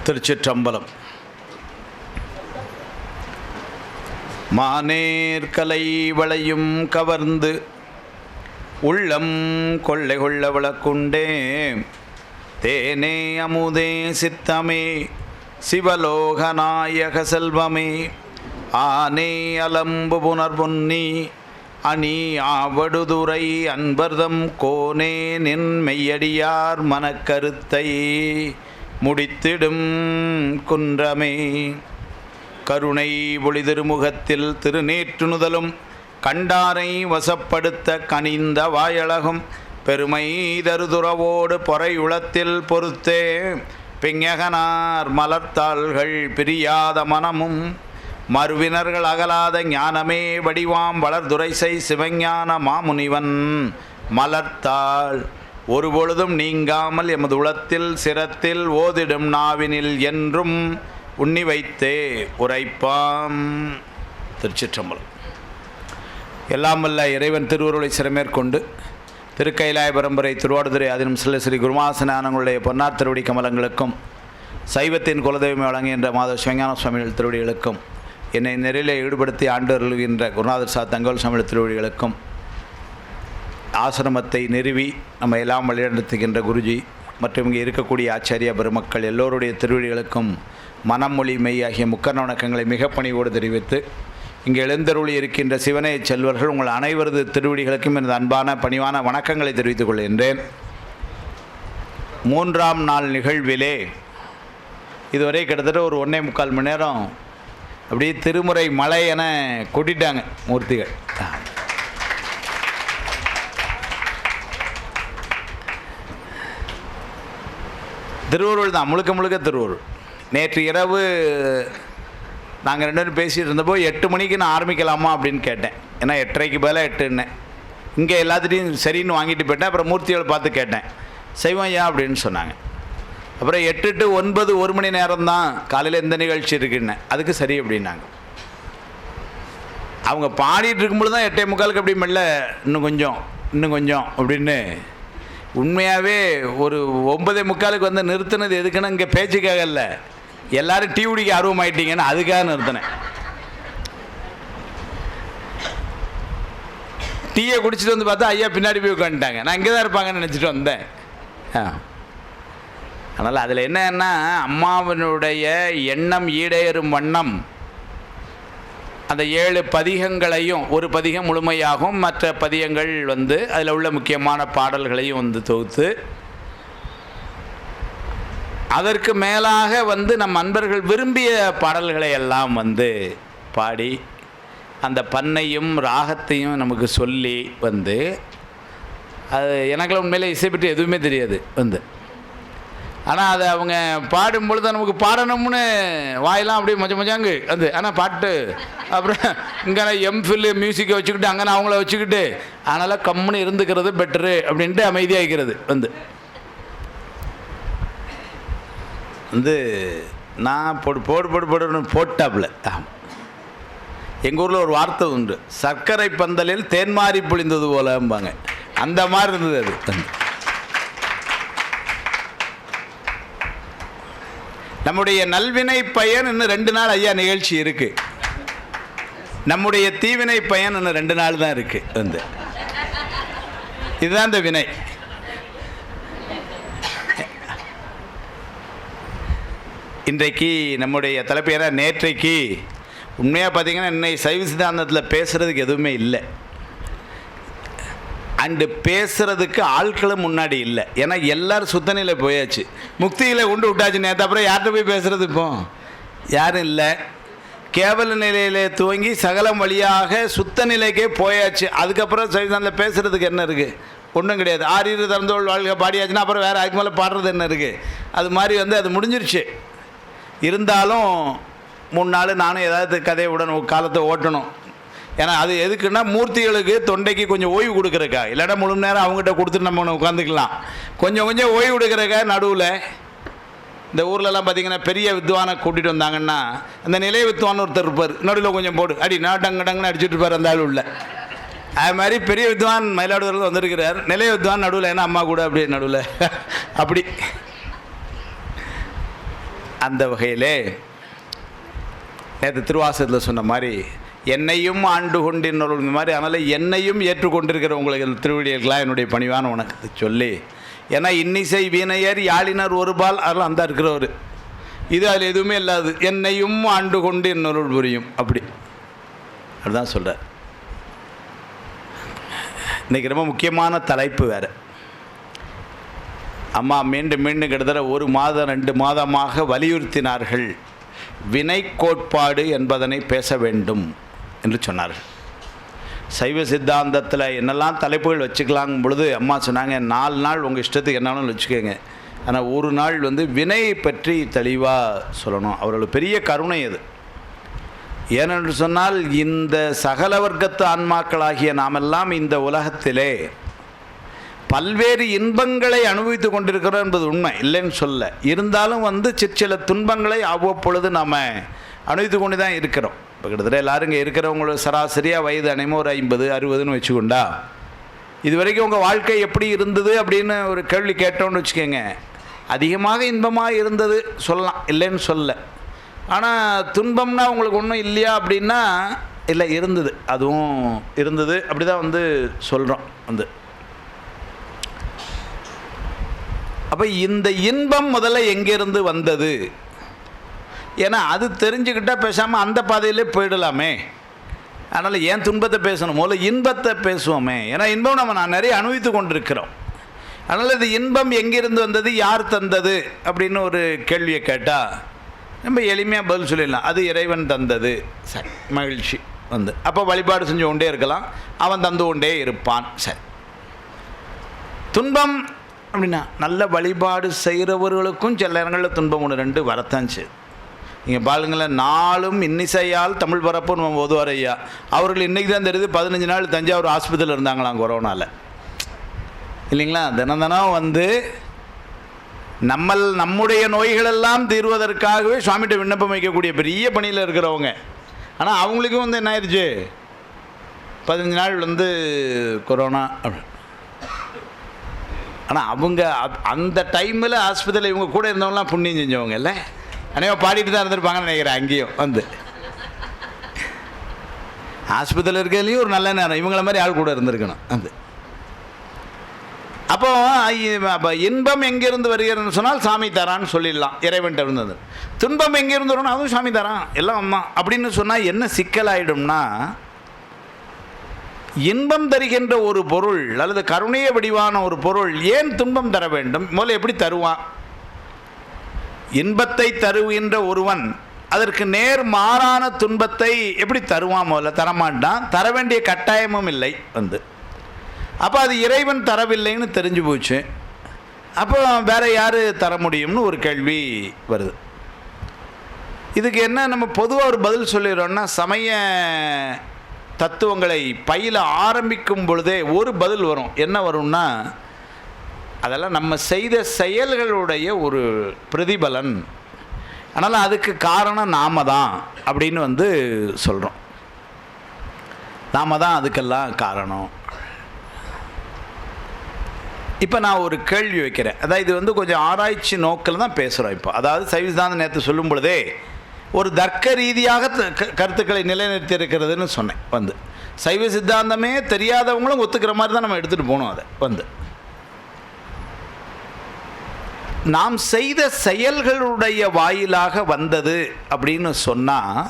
திருச்சிற்றம்பலம். மானேர்கலை வளையும் கவர்ந்து உள்ளம் கொள்ளை கொள்ள வளக்குண்டே தேனே அமுதே சித்தமே சிவலோகநாயக செல்வமே ஆனே அலம்பு புனர்பொன்னி அணி ஆவடுதுறை அன்பர்தம் கோனே நின் மெய்யடியார் மனக்கருத்தை முடித்திடும் குன்றமே. கருணை ஒளி திருமுகத்தில் திருநேற்று நுதலும் கண்டாரை வசப்படுத்த கனிந்த வாயழகும் பெருமை தருதுறவோடு பொறையுளத்தில் பொறுத்தே பிஞகனார் மலர்த்தாள்கள் பிரியாத மனமும் மறுவினர்கள் அகலாத ஞானமே வடிவாம் வளர்துரைசை சிவஞான மாமுனிவன் மலர்த்தாள் ஒருபொழுதும் நீங்காமல் எமது உளத்தில் சிரத்தில் ஓதிடும் நாவினில் என்றும் உண்ணி வைத்தே உரைப்பாம். திருச்சிற்றம்பலம். எல்லாம் வல்ல இறைவன் திருவருளை சிறமேற்கொண்டு திருக்கைலாய பரம்பரை திருவாடுதுறை ஆதீனம் சில ஸ்ரீ குருமாசனானங்களுடைய பொன்னார் திருவடி கமலங்களுக்கும் சைவத்தின் குலதெய்வமே வழங்குகின்ற மாத சிவஞான சுவாமிகள் திருவடிகளுக்கும் என்னை நெறியிலே ஈடுபடுத்தி ஆண்டு அருள்கின்ற குருநாதர் சா தங்கவேல் சுவாமிகள் திருவடிகளுக்கும் ஆசிரமத்தை நிறுவி நம்ம எல்லாம் வழிநடத்துகின்ற குருஜி மற்றும் இங்கே இருக்கக்கூடிய ஆச்சாரிய பெருமக்கள் எல்லோருடைய திருவடிகளுக்கும் மனம் மொழி மெய் ஆகிய முக்கரண வணக்கங்களை மிக பணிவோடு தெரிவித்து இங்கே எழுந்தருளி இருக்கின்ற சிவனைய செல்வர்கள் உங்கள் அனைவரது திருவடிகளுக்கும் எனது அன்பான பணிவான வணக்கங்களை தெரிவித்துக் கொள்கின்றேன். 3ஆம் நாள் நிகழ்விலே இதுவரை கிட்டத்தட்ட ஒரு 1.25 மணி நேரம் அப்படியே திருமுறை மலை என கொட்டிட்டாங்க மூர்த்திகள். திருவருள் தான், முழுக்க முழுக்க திருவருள். நேற்று இரவு நாங்கள் 2 பேரும் பேசிகிட்டு இருந்தப்போ 8 மணிக்கு நான் ஆரம்பிக்கலாமா அப்படின்னு கேட்டேன். ஏன்னா 8:30க்கு பதிலாக 8ன்னேன். இங்கே எல்லாத்துட்டையும் சரின்னு வாங்கிட்டு போயிட்டேன். அப்புறம் மூர்த்திகளை பார்த்து கேட்டேன், செய்வோம் ஐயா அப்படின்னு சொன்னாங்க. அப்புறம் 8 to 9 1 மணி நேரம் தான் காலையில் எந்த நிகழ்ச்சி இருக்குன்னு, அதுக்கு சரி அப்படின்னாங்க. அவங்க பாடிட்டு இருக்கும்பொழுது தான் 8:45 அப்படி மெல்ல இன்னும் கொஞ்சம் அப்படின்னு. உண்மையாகவே ஒரு 9:45 வந்து நிறுத்தினது எதுக்குன்னா இங்கே பேச்சுக்காக இல்லை, எல்லோரும் டீ குடிக்க ஆர்வமாயிட்டீங்கன்னு அதுக்காக நிறுத்தினேன். டீயை குடிச்சிட்டு வந்து பார்த்தா ஐயா பின்னாடி போய் உட்காந்துட்டாங்க. நான் இங்கே தான் இருப்பாங்கன்னு நினச்சிட்டு வந்தேன். அதனால் அதில் என்னன்னா, அம்மாவினுடைய எண்ணம் ஈடேறும் வண்ணம் அந்த 7 பதிகங்களையும், ஒரு பதிகம் முழுமையாகும், மற்ற பதிகங்கள் வந்து அதில் உள்ள முக்கியமான பாடல்களையும் வந்து தொகுத்து அதற்கு மேலாக வந்து நம் அன்பர்கள் விரும்பிய பாடல்களை எல்லாம் வந்து பாடி அந்த பண்ணையும் ராகத்தையும் நமக்கு சொல்லி வந்து, அது எனக்குள்ள உண்மையிலே இசை பற்றி எதுவுமே தெரியாது வந்து. ஆனால் அதை அவங்க பாடும்பொழுது நமக்கு பாடணும்னு வாயெல்லாம் அப்படியே மொஜாங்கு அது. ஆனால் பாட்டு அப்புறம் இங்கே எம்ஃபில் மியூசிக்கை வச்சுக்கிட்டு அங்கே நான் அவங்கள வச்சுக்கிட்டு அதனால் கம்முன்னு இருந்துக்கிறது பெட்டரு அப்படின்ட்டு அமைதியாகிக்கிறது வந்து. நான் போடுன்னு போட்டாப்புல. எங்கள் ஊரில் ஒரு வார்த்தை உண்டு, சர்க்கரை பந்தலில் தேன்மாரி பொழிந்தது போலம்பாங்க. அந்த மாதிரி இருந்தது அது. நம்முடைய நல்வினை பயன் இன்னும் 2 நாள் ஐயா நிகழ்ச்சி இருக்கு. நம்முடைய தீவினை பயன் இன்னும் 2 நாள் தான் இருக்கு வந்து. இதுதான் இந்த வினை. இன்றைக்கு நம்முடைய தலைப்பேரா நேற்றைக்கு உண்மையாக பார்த்தீங்கன்னா இன்னைக்கு சைவ சித்தாந்தத்தில் பேசுகிறதுக்கு எதுவுமே இல்லை. அண்டு பேசுகிறதுக்கு ஆட்களும் முன்னாடி இல்லை. ஏன்னா எல்லோரும் சுத்தநிலை போயாச்சு, முக்தியில் கொண்டு விட்டாச்சு நேற்று. அப்புறம் யார்கிட்ட போய் பேசுகிறது? இப்போ யாரும் இல்லை. கேவல நிலையில் துவங்கி சகலம் வழியாக சுத்த நிலைக்கே போயாச்சு. அதுக்கப்புறம் சைவத்தில் பேசுகிறதுக்கு என்ன இருக்குது? ஒன்றும் கிடையாது. ஆரியர் திறந்தோள் வாழ்க்கை பாடியாச்சுன்னா அப்புறம் வேறு அதுக்கு மேலே பாடுறது என்ன இருக்குது? அது மாதிரி வந்து அது முடிஞ்சிருச்சு. இருந்தாலும் 3 நாள் நானும் ஏதாவது கதையை விடணும், காலத்தை ஓட்டணும். ஏன்னா அது எதுக்குன்னா மூர்த்திகளுக்கு தொண்டைக்கு கொஞ்சம் ஓய்வு கொடுக்குறக்கா. இல்லாட்டா முழு நேரம் அவங்ககிட்ட கொடுத்துட்டு நம்ம உட்காந்துக்கலாம். கொஞ்சம் ஓய்வு கொடுக்குறக்கா. நடுவில் இந்த ஊர்லலாம் பார்த்திங்கன்னா பெரிய வித்வானை கூட்டிகிட்டு வந்தாங்கன்னா அந்த நிலைய வித்வான் ஒருத்தர் இருப்பார், நடுவில் கொஞ்சம் போடு அடி நாட்டங்கடங்கன்னு அடிச்சுட்டு இருப்பார் அந்த ஆள் உள்ள. அது மாதிரி பெரிய வித்வான் மயிலாடுதுறையில் வந்திருக்கிறார். நிலைய வித்வான் நடுவில், ஏன்னா அம்மா கூட அப்படியே நடுவில் அப்படி. அந்த வகையிலே நேற்று திருவாசகத்தில் சொன்ன மாதிரி என்னையும் ஆண்டு கொண்டிருந்தவர்கள் இந்த மாதிரி, அதனால் என்னையும் ஏற்றுக்கொண்டிருக்கிற உங்களுக்கு திருவிடியர்களாக என்னுடைய பணிவான உனக்கு சொல்லி, ஏன்னா இன்னிசை வீணையர் யாழினர் ஒரு பால் அதெல்லாம் அந்த இருக்கிறவர், இது அதில் எதுவுமே இல்லாது என்னையும் ஆண்டு கொண்டு இன்னொருள் புரியும் அப்படிதான் சொல்கிறார். இன்றைக்கி ரொம்ப முக்கியமான தலைப்பு வேறு. அம்மா மீண்டும் மீண்டும் கிட்டத்தட்ட 1 மாதம் 2 மாதமாக வலியுறுத்தினார்கள், வினை கோட்பாடு என்பதனை பேச வேண்டும் என்று சொன்னார்கள். சைவ சித்தாந்தத்தில் என்னெல்லாம் தலைப்புகள் வச்சுக்கலாங்கும் பொழுது அம்மா சொன்னாங்க, 4 நாள் உங்கள் இஷ்டத்துக்கு என்னாலும் வச்சுக்கோங்க, ஆனால் ஒரு நாள் வினையை பற்றி தெளிவாக சொல்லணும். அவர்களுக்கு பெரிய கருணை அது. ஏனென்று சொன்னால் இந்த சகல வர்க்கத்து ஆன்மாக்களாகிய நாமெல்லாம் இந்த உலகத்திலே பல்வேறு இன்பங்களை அனுபவித்து கொண்டிருக்கிறோம் என்பது உண்மை, இல்லைன்னு சொல்ல. இருந்தாலும் சிற்சில துன்பங்களை அவ்வப்பொழுது நாம் அனுபவித்து கொண்டு தான் இருக்கிறோம். இப்போ கிட்டத்தட்ட எல்லோரும் இங்கே இருக்கிறவங்களோட சராசரியாக வயது அனைமோ ஒரு 50 60ன்னு வச்சுக்கொண்டா, இது வரைக்கும் உங்கள் வாழ்க்கை எப்படி இருந்தது அப்படின்னு ஒரு கேள்வி கேட்டோன்னு வச்சுக்கோங்க, அதிகமாக இன்பமாக இருந்தது சொல்லலாம், இல்லைன்னு சொல்ல. ஆனால் துன்பம்னா உங்களுக்கு ஒன்றும் இல்லையா அப்படின்னா, இல்லை இருந்தது, அதுவும் இருந்தது, அப்படி தான் சொல்கிறோம். அப்போ இந்த இன்பம் முதல்ல எங்கேருந்து வந்தது? ஏன்னா அது தெரிஞ்சுக்கிட்டால் பேசாமல் அந்த பாதையிலே போயிடலாமே. அதனால் ஏன் துன்பத்தை பேசணும், முதல்ல இன்பத்தை பேசுவோமே. ஏன்னா இன்பம் நான் நிறைய அனுபவித்து கொண்டிருக்கிறோம். அதனால் இது இன்பம் எங்கேருந்து வந்தது, யார் தந்தது அப்படின்னு ஒரு கேள்வியை கேட்டால் நம்ம எளிமையாக பதில் சொல்லிடலாம், அது இறைவன் தந்தது. சரி, மகிழ்ச்சி. அப்போ வழிபாடு செஞ்சு கொண்டே இருக்கலாம், அவன் தந்து கொண்டே இருப்பான். சரி. துன்பம் அப்படின்னா நல்ல வழிபாடு செய்கிறவர்களுக்கும் சில நேரங்களில் துன்பம் 1 2 வரத்தான் செய்யுது. நீங்கள் பாருங்களேன், நாளும் இன்னிசையால் தமிழ் பரப்பு நம்ம ஓதுவார் ஐயா அவர்கள் இன்றைக்கி தான் தெரியுது 15 நாள் தஞ்சாவூர் ஆஸ்பத்திரியில் இருந்தாங்களாம் கொரோனாவில், இல்லைங்களா? தினம் நம்முடைய நோய்களெல்லாம் தீர்வதற்காகவே சுவாமிகிட்ட விண்ணப்பம் வைக்கக்கூடிய பெரிய பணியில் இருக்கிறவங்க. ஆனால் அவங்களுக்கும் என்ன ஆயிடுச்சு, 15 நாள் கொரோனா. ஆனால் அவங்க அந்த டைமில் ஆஸ்பத்திரியில் இவங்க கூட இருந்தவங்களாம் புண்ணியம் செஞ்சவங்க இல்லை, அனைவரும் பாடிட்டு தான் இருந்திருப்பாங்கன்னு நினைக்கிறேன். அங்கேயும் ஆஸ்பத்திரியில் இருக்கிறதுலையும் ஒரு நல்ல நேரம் இவங்கள மாதிரி ஆள் கூட இருந்திருக்கணும். அப்போ இன்பம் எங்கேருந்து வருகிறதுன்னு சொன்னால் சாமி தரான்னு சொல்லிடலாம், இறைவன்கிட்ட இருந்தது. துன்பம் எங்கேருந்து வரணும், அதுவும் சாமி தரான், எல்லாம் அம்மா அப்படின்னு சொன்னால் என்ன சிக்கலாயிடும்னா, இன்பம் தருகின்ற ஒரு பொருள் அல்லது கருணைய வடிவான ஒரு பொருள் ஏன் துன்பம் தர வேண்டும்? முதல்ல எப்படி தருவான்? இன்பத்தை தருகின்ற ஒருவன் அதற்கு நேர் மாறான துன்பத்தை எப்படி தருவான்? முதல்ல தரமாட்டான், தர வேண்டிய கட்டாயமும் இல்லை. அப்போ அது இறைவன் தரவில்லைன்னு தெரிஞ்சு போச்சு. அப்போ வேறு யார் தர முடியும்னு ஒரு கேள்வி வருது. இதுக்கு என்ன நம்ம பொதுவாக ஒரு பதில் சொல்லிடுறோம்னா, சமய தத்துவங்களை பயில ஆரம்பிக்கும் பொழுதே ஒரு பதில் வரும். என்ன வரும்னா, அதெல்லாம் நம்ம செய்த செயல்களுடைய ஒரு பிரதிபலன், அதனால் அதுக்கு காரணம் நாம தான் அப்படின்னு சொல்கிறோம். நாம தான் அதுக்கெல்லாம் காரணம். இப்போ நான் ஒரு கேள்வி வைக்கிறேன். அதாவது இது கொஞ்சம் ஆராய்ச்சி நோக்கில் தான் பேசுகிறோம். இப்போ அதாவது சைவ சித்தாந்தம் நேற்று சொல்லும் பொழுதே ஒரு தர்க்க ரீதியாக கருத்துக்களை நிலைநிறுத்தி இருக்கிறதுன்னு சொன்னேன். சைவ சித்தாந்தமே தெரியாதவங்களும் ஒத்துக்கிற மாதிரி தான் நம்ம எடுத்துகிட்டு போகணும். அதை நாம் செய்த செயல்களுடைய வாயிலாக வந்தது அப்படின்னு சொன்னால்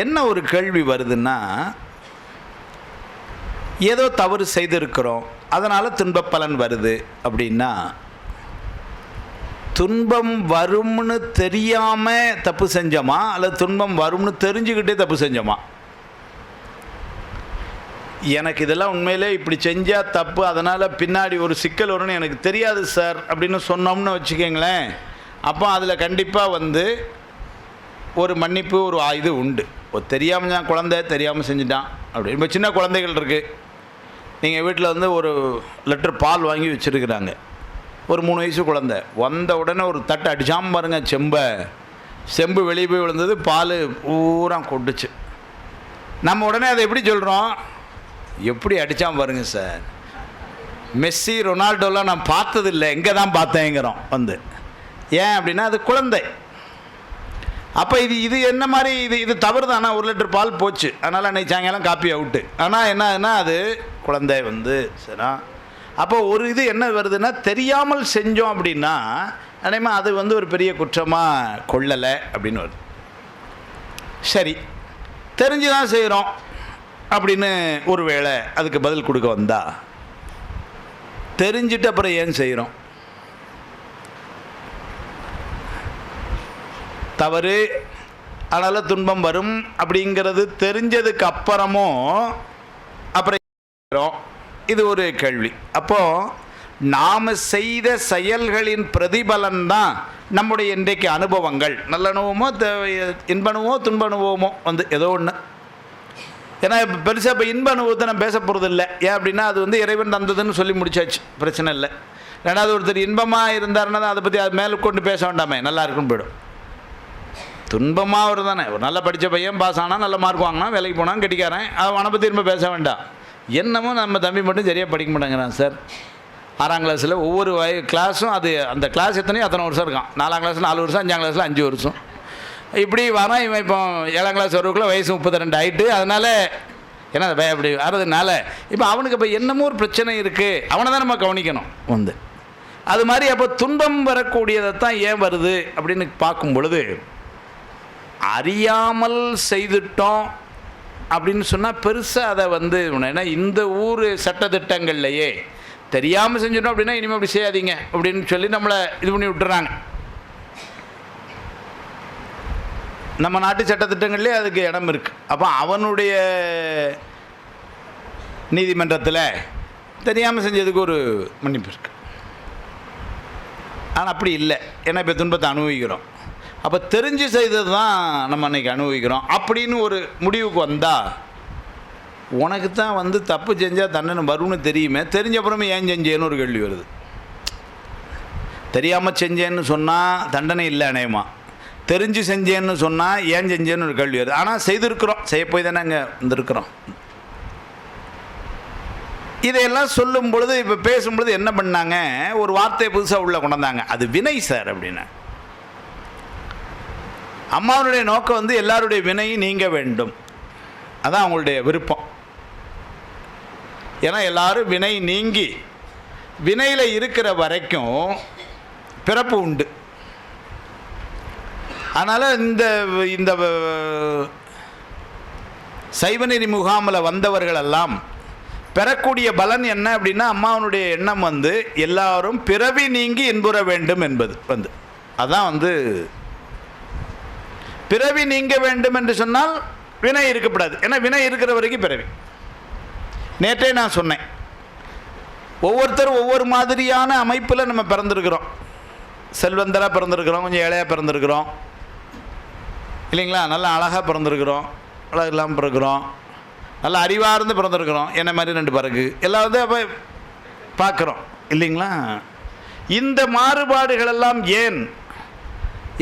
என்ன ஒரு கேள்வி வருதுன்னா, ஏதோ தவறு செய்திருக்கிறோம், அதனால் துன்ப பலன் வருது அப்படின்னா, துன்பம் வரும்னு தெரியாமல் தப்பு செஞ்சோமா அல்லது துன்பம் வரும்னு தெரிஞ்சுக்கிட்டே தப்பு செஞ்சோமா? எனக்கு இதெல்லாம் உண்மையிலே இப்படி செஞ்சால் தப்பு, அதனால் பின்னாடி ஒரு சிக்கல் வரும்னு எனக்கு தெரியாது சார் அப்படின்னு சொன்னோம்னு வச்சுக்கோங்களேன். அப்போ அதில் கண்டிப்பாக ஒரு மன்னிப்பு ஒரு இது உண்டு. தெரியாமல் தான் குழந்தை தெரியாமல் செஞ்சுட்டான் அப்படி. இப்போ சின்ன குழந்தைகள் இருக்குது, நீங்கள் வீட்டில் ஒரு லிட்டர் பால் வாங்கி வச்சுருக்குறாங்க, ஒரு 3 வயசு குழந்தை வந்த உடனே ஒரு தட்டை அடிச்சாமல் பாருங்க, செம்பு வெளியே போய் விழுந்தது, பால் பூரா கொட்டுச்சு. நம்ம உடனே அதை எப்படி சொல்கிறோம்? எப்படி அடித்தான் பாருங்க சார், மெஸ்ஸி ரொனால்டோலாம் நான் பார்த்ததில்லை, எங்கே தான் பார்த்தேங்கிறோம். ஏன் அப்படின்னா அது குழந்தை. அப்போ இது என்ன மாதிரி இது தவறு தானே. 1 லிட்டர் பால் போச்சு, அதனால் அன்றைக்கி சாயங்காலம் காப்பி அவுட்டு. ஆனால் என்னன்னா அது குழந்தை வந்து சரி. அப்போ ஒரு இது என்ன வருதுன்னா, தெரியாமல் செஞ்சோம் அப்படின்னா அதேமாதிரி அது வந்து ஒரு பெரிய குற்றமாக கொள்ளலை அப்படின்னு வருது. சரி, தெரிஞ்சு தான் செய்கிறோம் அப்படின்னு ஒரு வேளை அதுக்கு பதில் கொடுக்க வந்தா, தெரிஞ்சுட்டு அப்புறம் ஏன் செய்கிறோம்? தவறு, அதனால் துன்பம் வரும் அப்படிங்கிறது தெரிஞ்சதுக்கு அப்புறமும் அப்புறம் இது ஒரு கேள்வி. அப்போது நாம் செய்த செயல்களின் பிரதிபலன் தான் நம்முடைய இன்றைக்கு அனுபவங்கள். நல்ல அனுபவமோ இன்ப அனுபவமோ துன்ப அனுபவமோ வந்து ஏதோ ஒன்று. ஏன்னா இப்போ பெருசாக இப்போ இன்ப அனுபவத்தை நான் பேச போகிறது இல்லை. ஏன் அப்படின்னா அது வந்து இறைவன் தந்ததுன்னு சொல்லி முடிச்சாச்சு, பிரச்சனை இல்லை. ரெண்டாவது ஒருத்தர் இன்பமாக இருந்தாருன்னா அதை பற்றி அது மேலே கொண்டு பேச வேண்டாமே, நல்லா இருக்குன்னு போயிடும். துன்பமாக அவர் தானே, ஒரு நல்லா படித்த பையன் பாஸ் ஆனால் நல்ல மார்க் வாங்கினா வேலைக்கு போனான் கெட்டிக்காரன், அவனை பற்றி திரும்ப பேச வேண்டாம். என்னமோ நம்ம தம்பி மட்டும் சரியாக படிக்க மாட்டேங்கிறான் சார். 6ஆம் கிளாஸில் ஒவ்வொரு கிளாஸும் அது அந்த கிளாஸ் எத்தனையோ அத்தனை வருஷம் இருக்கான். 4ஆம் கிளாஸில் 4 வருஷம், 5ஆம் கிளாஸில் 5 வருஷம், இப்படி வரான். இவன் இப்போ 7ஆம் கிளாஸ் வரவுக்குள்ள வயசு 32 ஆகிட்டு. அதனால் ஏன்னா அப்படி வர்றதுனால இப்போ அவனுக்கு இப்போ என்னமோ ஒரு பிரச்சனை இருக்குது, அவனை தான் நம்ம கவனிக்கணும் வந்து. அது மாதிரி அப்போ துன்பம் வரக்கூடியதை தான் ஏன் வருது அப்படின்னு பார்க்கும் பொழுது, அறியாமல் செய்துட்டோம் அப்படின்னு சொன்னால் பெருசாக அதை வந்து ஏன்னா இந்த ஊர் சட்டத்திட்டங்கள்லையே தெரியாமல் செஞ்சிட்டோம் அப்படின்னா இனிமேல் அப்படி செய்யாதீங்க அப்படின்னு சொல்லி நம்மளை இது பண்ணி விட்டுறாங்க. நம்ம நாட்டு சட்டத்திட்டங்கள்லேயே அதுக்கு இடம் இருக்குது. அப்போ அவனுடைய நீதிமன்றத்தில் தெரியாமல் செஞ்சதுக்கு ஒரு மன்னிப்பு இருக்குது. ஆனால் அப்படி இல்லை, ஏன்னா இப்போ துன்பத்தை அனுபவிக்கிறோம். அப்போ தெரிஞ்சு செய்தது தான் நம்ம அன்றைக்கி அனுபவிக்கிறோம் அப்படின்னு ஒரு முடிவுக்கு வந்தால், உனக்கு தான் வந்து தப்பு செஞ்சால் தண்டனை வரும்னு தெரியுமே, தெரிஞ்ச அப்புறமே ஏன் செஞ்சேன்னு ஒரு கேள்வி வருது. தெரியாமல் செஞ்சேன்னு சொன்னால் தண்டனை இல்லை அநேகமாக, தெரிஞ்சு செஞ்சேன்னு சொன்னால் ஏன் செஞ்சேன்னு ஒரு கேள்வி வருது. ஆனால் செய்திருக்கிறோம், செய்ய போய் தானே அங்கே வந்திருக்கிறோம். இதையெல்லாம் சொல்லும் பொழுது இப்போ பேசும்பொழுது என்ன பண்ணாங்க, ஒரு வார்த்தையை புதுசாக உள்ளே கொண்டாந்தாங்க, அது வினை சார் அப்படின்னு. அம்மாவுடைய நோக்கம் வந்து எல்லாருடைய வினையும் நீங்க வேண்டும், அதான் அவங்களுடைய விருப்பம். ஏன்னா எல்லாரும் வினை நீங்கி வினையில் இருக்கிற வரைக்கும் பிறப்பு உண்டு. அதனால் இந்த சைவநெறி முகாமில் வந்தவர்களெல்லாம் பெறக்கூடிய பலன் என்ன அப்படின்னா, அம்மாவனுடைய எண்ணம் வந்து எல்லாரும் பிறவி நீங்கி இன்புற வேண்டும் என்பது வந்து. அதான் வந்து பிறவி நீங்க வேண்டும் என்று சொன்னால் வினை இருக்கக்கூடாது. ஏன்னா வினை இருக்கிற வரைக்கும் பிறவி. நேற்றே நான் சொன்னேன், ஒவ்வொருத்தரும் ஒவ்வொரு மாதிரியான அமைப்பில் நம்ம பிறந்திருக்கிறோம். செல்வந்தராக பிறந்திருக்கிறோம், கொஞ்சம் ஏழையாக பிறந்திருக்கிறோம் இல்லைங்களா, நல்லா அழகாக பிறந்திருக்கிறோம், அழகு இல்லாமல் பிறக்கிறோம், நல்லா அறிவார்ந்து பிறந்திருக்கிறோம், என்ன மாதிரி 2 பிறகு எல்லாம் வந்து அப்போ பார்க்குறோம் இல்லைங்களா. இந்த மாறுபாடுகள் எல்லாம் ஏன்?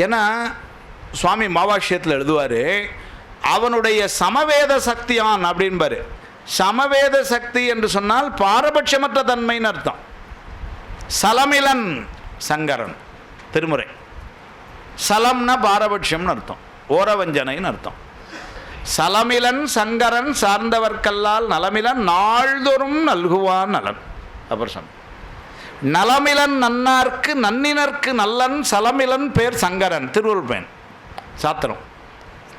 ஏன்னா சுவாமி மாவாஷ்யத்தில் எழுதுவார், அவனுடைய சமவேத சக்தியான் அப்படின்பாரு. சமவேத சக்தி என்று சொன்னால் பாரபட்சமற்ற தன்மைன்னு அர்த்தம். சலமிலன் சங்கரன் திருமுறை. சலம்னா பாரபட்சம்னு அர்த்தம், ஓரவஞ்சனைன்னு அர்த்தம். சலமிலன் சங்கரன் சார்ந்தவர்கல்லால் நலமிலன் நாள்தோறும் நல்குவான் நலன். அப்புறம் சொன்ன நலமிலன் நன்னார்க்கு நன்னினர்க்கு நல்லன் சலமிலன் பேர் சங்கரன். திருவள்ளுவர் பயன் சாத்திரம்,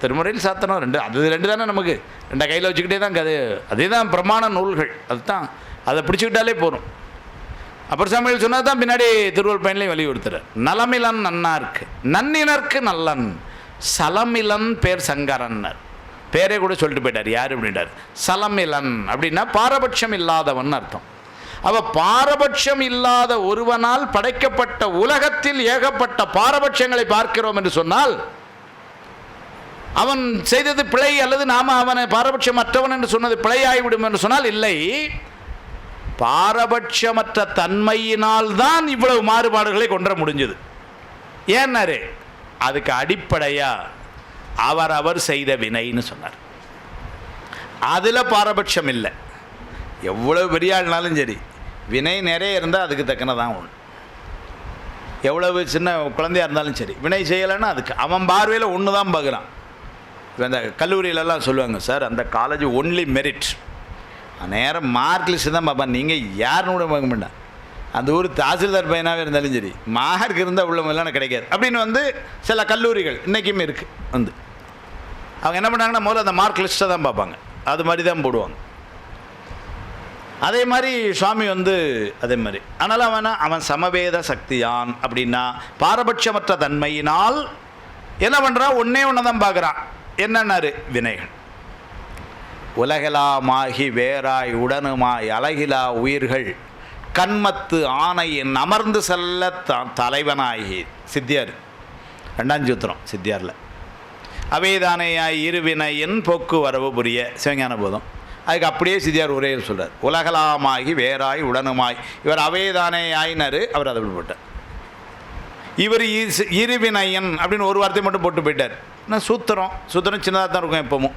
திருமுறையில் சாத்திரம் 2, அது 2 தானே நமக்கு 2 கையில் வச்சுக்கிட்டே தான் அது, அதே தான் பிரமாண நூல்கள். அதுதான், அதை பிடிச்சிக்கிட்டாலே போகும். அப்புறம் சமையல் சொன்னால் தான் பின்னாடி திருவள்ளுவர் பயன்லையும் வலியுறுத்துறார். நலமிலன் நன்னார்க்கு நன்னினர்க்கு நல்லன் சலமிலன் பேர் சங்கரன்னர். பேரே கூட சொல்லிட்டு போயிட்டார், யார் அப்படின்ட்டார். சலமிலன் அப்படின்னா பாரபட்சம் இல்லாதவன் அர்த்தம். அவ பாரபட்சம் இல்லாத ஒருவனால் படைக்கப்பட்ட உலகத்தில் ஏகப்பட்ட பாரபட்சங்களை பார்க்கிறோம் என்று சொன்னால், அவன் செய்தது பிழை அல்லது நாம அவனை பாரபட்சம் அற்றவன் என்று சொன்னது பிழையாகிவிடும் என்று சொன்னால் இல்லை. பாரபட்சமற்ற தன்மையினால் தான் இவ்வளவு மாறுபாடுகளை கொண்டு முடிஞ்சது. ஏன்னாரு, அதுக்கு அடிப்படையா அவர் செய்த வினைன்னு சொன்னார். அதில் பாரபட்சம் இல்லை. எவ்வளவு பெரிய ஆள்னாலும் சரி, வினை நிறைய இருந்தால் அதுக்கு தக்கனதான் ஒன்று. எவ்வளவு சின்ன குழந்தையாக இருந்தாலும் சரி, வினை செய்யலைன்னா அதுக்கு அவன் பார்வையில் ஒன்று தான் பார்க்குறான். இப்போ அந்த கல்லூரியிலலாம் சொல்லுவாங்க, சார் அந்த காலேஜ் ஒன்லி மெரிட், நேரம் மார்க் லிஸ்ட்டு தான் பார்ப்பான், நீங்கள் யாருன்னு கூட பார்க்க மாட்டேன். அந்த ஊர் தாசில்தார் பையனாகவே இருந்தாலும் சரி, மார்க் இருந்தால் உள்ளவங்களாம் கிடைக்காது அப்படின்னு சில கல்லூரிகள் இன்றைக்குமே இருக்குது. அவங்க என்ன பண்ணாங்கன்னா முதல்ல அந்த மார்க் லிஸ்ட்டை தான் பார்ப்பாங்க, அது மாதிரி தான் போடுவாங்க. அதே மாதிரி சுவாமி அதே மாதிரி. அதனால் அவன் சமவேத சக்தியான் அப்படின்னா பாரபட்சமற்ற தன்மையினால் என்ன பண்ணுறான், ஒன்றே ஒன்று தான் பார்க்குறான். என்னன்னாரு, வினைகள். உலகெலாமாகி வேறாய் உடனுமாய் அழகிலா உயிர்கள் கண்மத்து ஆணையின் அமர்ந்து செல்ல தலைவனாகி சித்தியார் 2ஆம் சூத்திரம் சித்தியாரில். அவைதானையாய் இருவினையின் போக்கு வரவு புரிய சிவஞான போதம். அதுக்கு அப்படியே சித்தியார் ஒரே சொல்கிறார், உலகலாமாகி வேறாய் உடனுமாய். இவர் அவைதானேயாயினார், அவர் அதை போட்டார். இவர் இருவினையன் அப்படின்னு ஒரு வார்த்தை மட்டும் போட்டு போயிட்டார். ஏன்னா சூத்திரம் சின்னதாக தான் இருக்கும் எப்பவும்,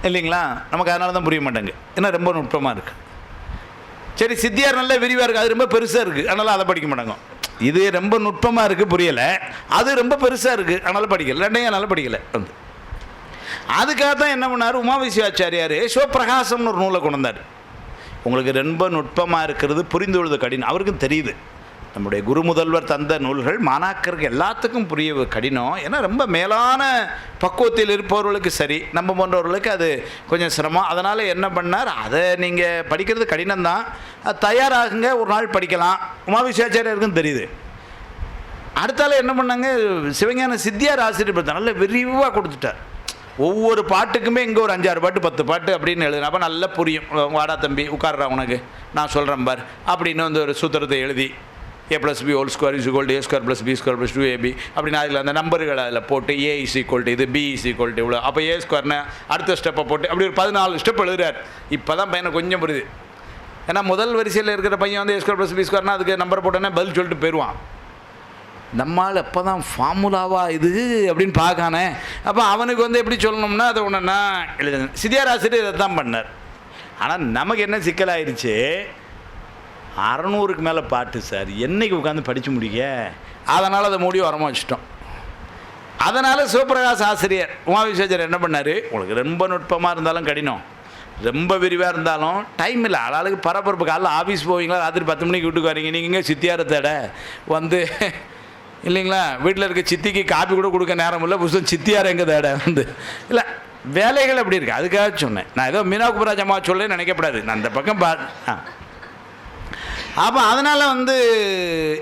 இல்லைங்களா? நமக்கு அதனால தான் புரிய மாட்டேங்க, ஏன்னா ரொம்ப நுட்பமாக இருக்குது. சரி, சித்தியார் நல்ல விரிவாக இருக்குது, அது ரொம்ப பெருசாக இருக்குது, அதனால் அதை படிக்க மாட்டாங்க. இது ரொம்ப நுட்பமாக இருக்குது, புரியலை. அது ரொம்ப பெருசாக இருக்குது, அதனால் படிக்கலை. ரெண்டையும் அதனால் படிக்கலை. அதுக்காக தான் என்ன பண்ணார், உமாவிஸ்வாச்சாரியார் சிவப்பிரகாசம்னு ஒரு நூலை கொண்டு வந்தார். உங்களுக்கு ரொம்ப நுட்பமாக இருக்கிறது புரிந்து கொள்வது கடினம், அவருக்கும் தெரியுது. நம்முடைய குரு முதல்வர் தந்த நூல்கள் மாணாக்கருக்கு எல்லாத்துக்கும் புரிய கடினம். ஏன்னா ரொம்ப மேலான பக்குவத்தில் இருப்பவர்களுக்கு சரி, நம்ம போன்றவர்களுக்கு அது கொஞ்சம் சிரமம். அதனால் என்ன பண்ணார், அதை நீங்கள் படிக்கிறது கடினம்தான், அது தயாராகுங்க, ஒரு நாள் படிக்கலாம். உமாவிஸ்வாச்சாரியாருக்கும் தெரியுது. அடுத்தால என்ன பண்ணாங்க, சிவஞான சித்தியார் ஆசிரியர் நல்ல விரிவாக கொடுத்துட்டார். ஒவ்வொரு பாட்டுக்குமே இங்கே ஒரு 5-6 பாட்டு 10 பாட்டு அப்படின்னு எழுதுனா அப்போ நல்லா புரியும். வாடா தம்பி உட்கார்றா, உனக்கு நான் சொல்கிறேன் பார் அப்படின்னு ஒரு சூத்திரத்தை எழுதி a+b whole square is equal to a² + b² + 2ab அப்படின்னு அதில் அந்த நம்பர்களை அதில் போட்டு a இஸ் ஈக்குவல் டு இது, b இஸ் ஈக்குவல் டு இவ்வளோ, அப்போ a² அடுத்த ஸ்டெப்பை போட்டு அப்படி ஒரு 14 ஸ்டெப் எழுதுறார். இப்போ தான் பையனை கொஞ்சம் புரியுது. ஏன்னா முதல் வரிசையில் இருக்கிற பையன் a² + b² அதுக்கு நம்பர் போட்டோன்னே பதில் சொல்லிட்டு போயிடுவான். நம்மால் எப்போ தான் ஃபார்முலாவா இது அப்படின்னு பார்க்கானே. அப்போ அவனுக்கு எப்படி சொல்லணும்னா அதை ஒன்றுன்னா எழுது. சித்தியார் ஆசிரியர் இதை தான் பண்ணார். ஆனால் நமக்கு என்ன சிக்கலாயிருச்சு, 600க்கு மேலே பாட்டு சார், என்னைக்கு உட்காந்து படித்து முடிக்க, அதனால் அதை மூடி வரமா வச்சுட்டோம். அதனால் சிவபிரகாஷ் ஆசிரியர் உமாவிஸ்வாச்சாரியர் என்ன பண்ணார், உங்களுக்கு ரொம்ப நுட்பமாக இருந்தாலும் கடினம், ரொம்ப விரிவாக இருந்தாலும் டைம் இல்லை, ஆளாளுக்கு பரபரப்பு. காலையில் ஆஃபீஸ் போவீங்களா, ராத்திரி 10 மணிக்கு வீட்டுக்கு வரீங்க, நீங்கள் இங்கே சித்தியாரை தேட இல்லைங்களா, வீட்டில் இருக்க சித்திக்கு காப்பி கூட கொடுக்க நேரம் இல்லை, புதுசு சித்தியார் எங்கே தேட இல்லை, வேலைகள் அப்படி இருக்குது. அதுக்காக சொன்னேன் நான். ஏதோ மீனா குமராஜ் அம்மா சொல்ல நினைக்கப்படாது, நான் அந்த பக்கம் அப்போ அதனால்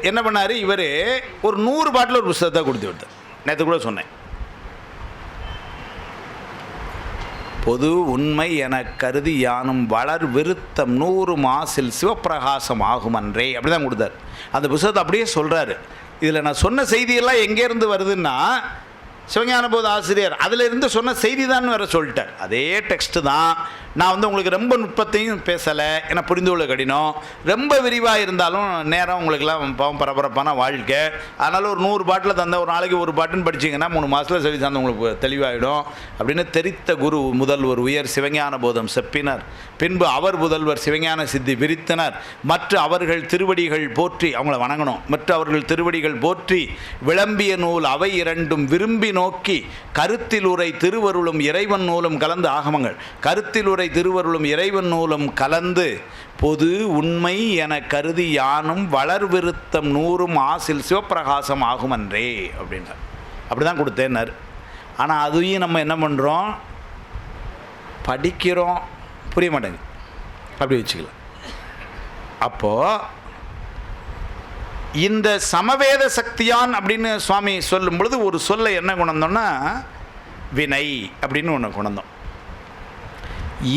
என்ன பண்ணார், இவர் ஒரு 100 பாட்டில் ஒரு புத்தகத்தை கொடுத்து விட்டார். நேற்று கூட சொன்னேன், பொது உண்மை என கருதி யானும் வளர் விருத்தம் 100 மாசில் சிவப்பிரகாசம் ஆகும் அன்றே அப்படி தான் கொடுத்தார். அந்த புத்தகத்தை அப்படியே சொல்கிறாரு. இதில் நான் சொன்ன செய்தியெல்லாம் எங்கேருந்து வருதுன்னா, சிவஞான போத ஆசிரியர் அதிலிருந்து சொன்ன செய்தி தான் வேறு சொல்லிட்டார். அதே டெக்ஸ்ட்டு தான். நான் உங்களுக்கு ரொம்ப நுட்பத்தையும் பேசலை, ஏன்னா புரிந்து கொள்ள கடினம். ரொம்ப விரிவாக இருந்தாலும் நேரம் உங்களுக்கெல்லாம் பரபரப்பான வாழ்க்கை. அதனால் ஒரு 100 பாட்டில் தந்த ஒரு நாளைக்கு ஒரு பாட்டுன்னு படிச்சிங்கன்னா 3 மாதத்தில் செவி சார்ந்து உங்களுக்கு தெளிவாகிடும் அப்படின்னு தெரித்த குரு முதல்வர் உயர் சிவஞான போதம் செப்பினர். பின்பு அவர் முதல்வர் சிவஞான சித்தி விரித்தனர். மற்ற அவர்கள் திருவடிகள் போற்றி, அவங்கள வணங்கணும், மற்ற அவர்கள் திருவடிகள் போற்றி விளம்பிய நூல் அவை இரண்டும் விரும்பி நோக்கி கருத்தில் உரை திருவருளும் இறைவன் நூலும் கலந்து ஆகமங்கள் கருத்தில் உரை திருவருளும் இறைவன் நூலும் கலந்து பொது உண்மை என கருதி யானும் வளர் விருத்தம் 100 மாசில் சிவப்பிரகாசம் ஆகும் அன்றே அப்படின்னார். அப்படி தான் கொடுத்தேன்னார். ஆனால் அதையும் நம்ம என்ன பண்ணுறோம், படிக்கிறோம், புரிய மாட்டேங்குது, அப்படி வச்சுக்கலாம். அப்போது இந்த சமவேத சக்தியான் அப்படின்னு சுவாமி சொல்லும் பொழுது ஒரு சொல்லை என்ன கொண்டோம்னா வினை அப்படின்னு ஒன்று கொண்டோம்.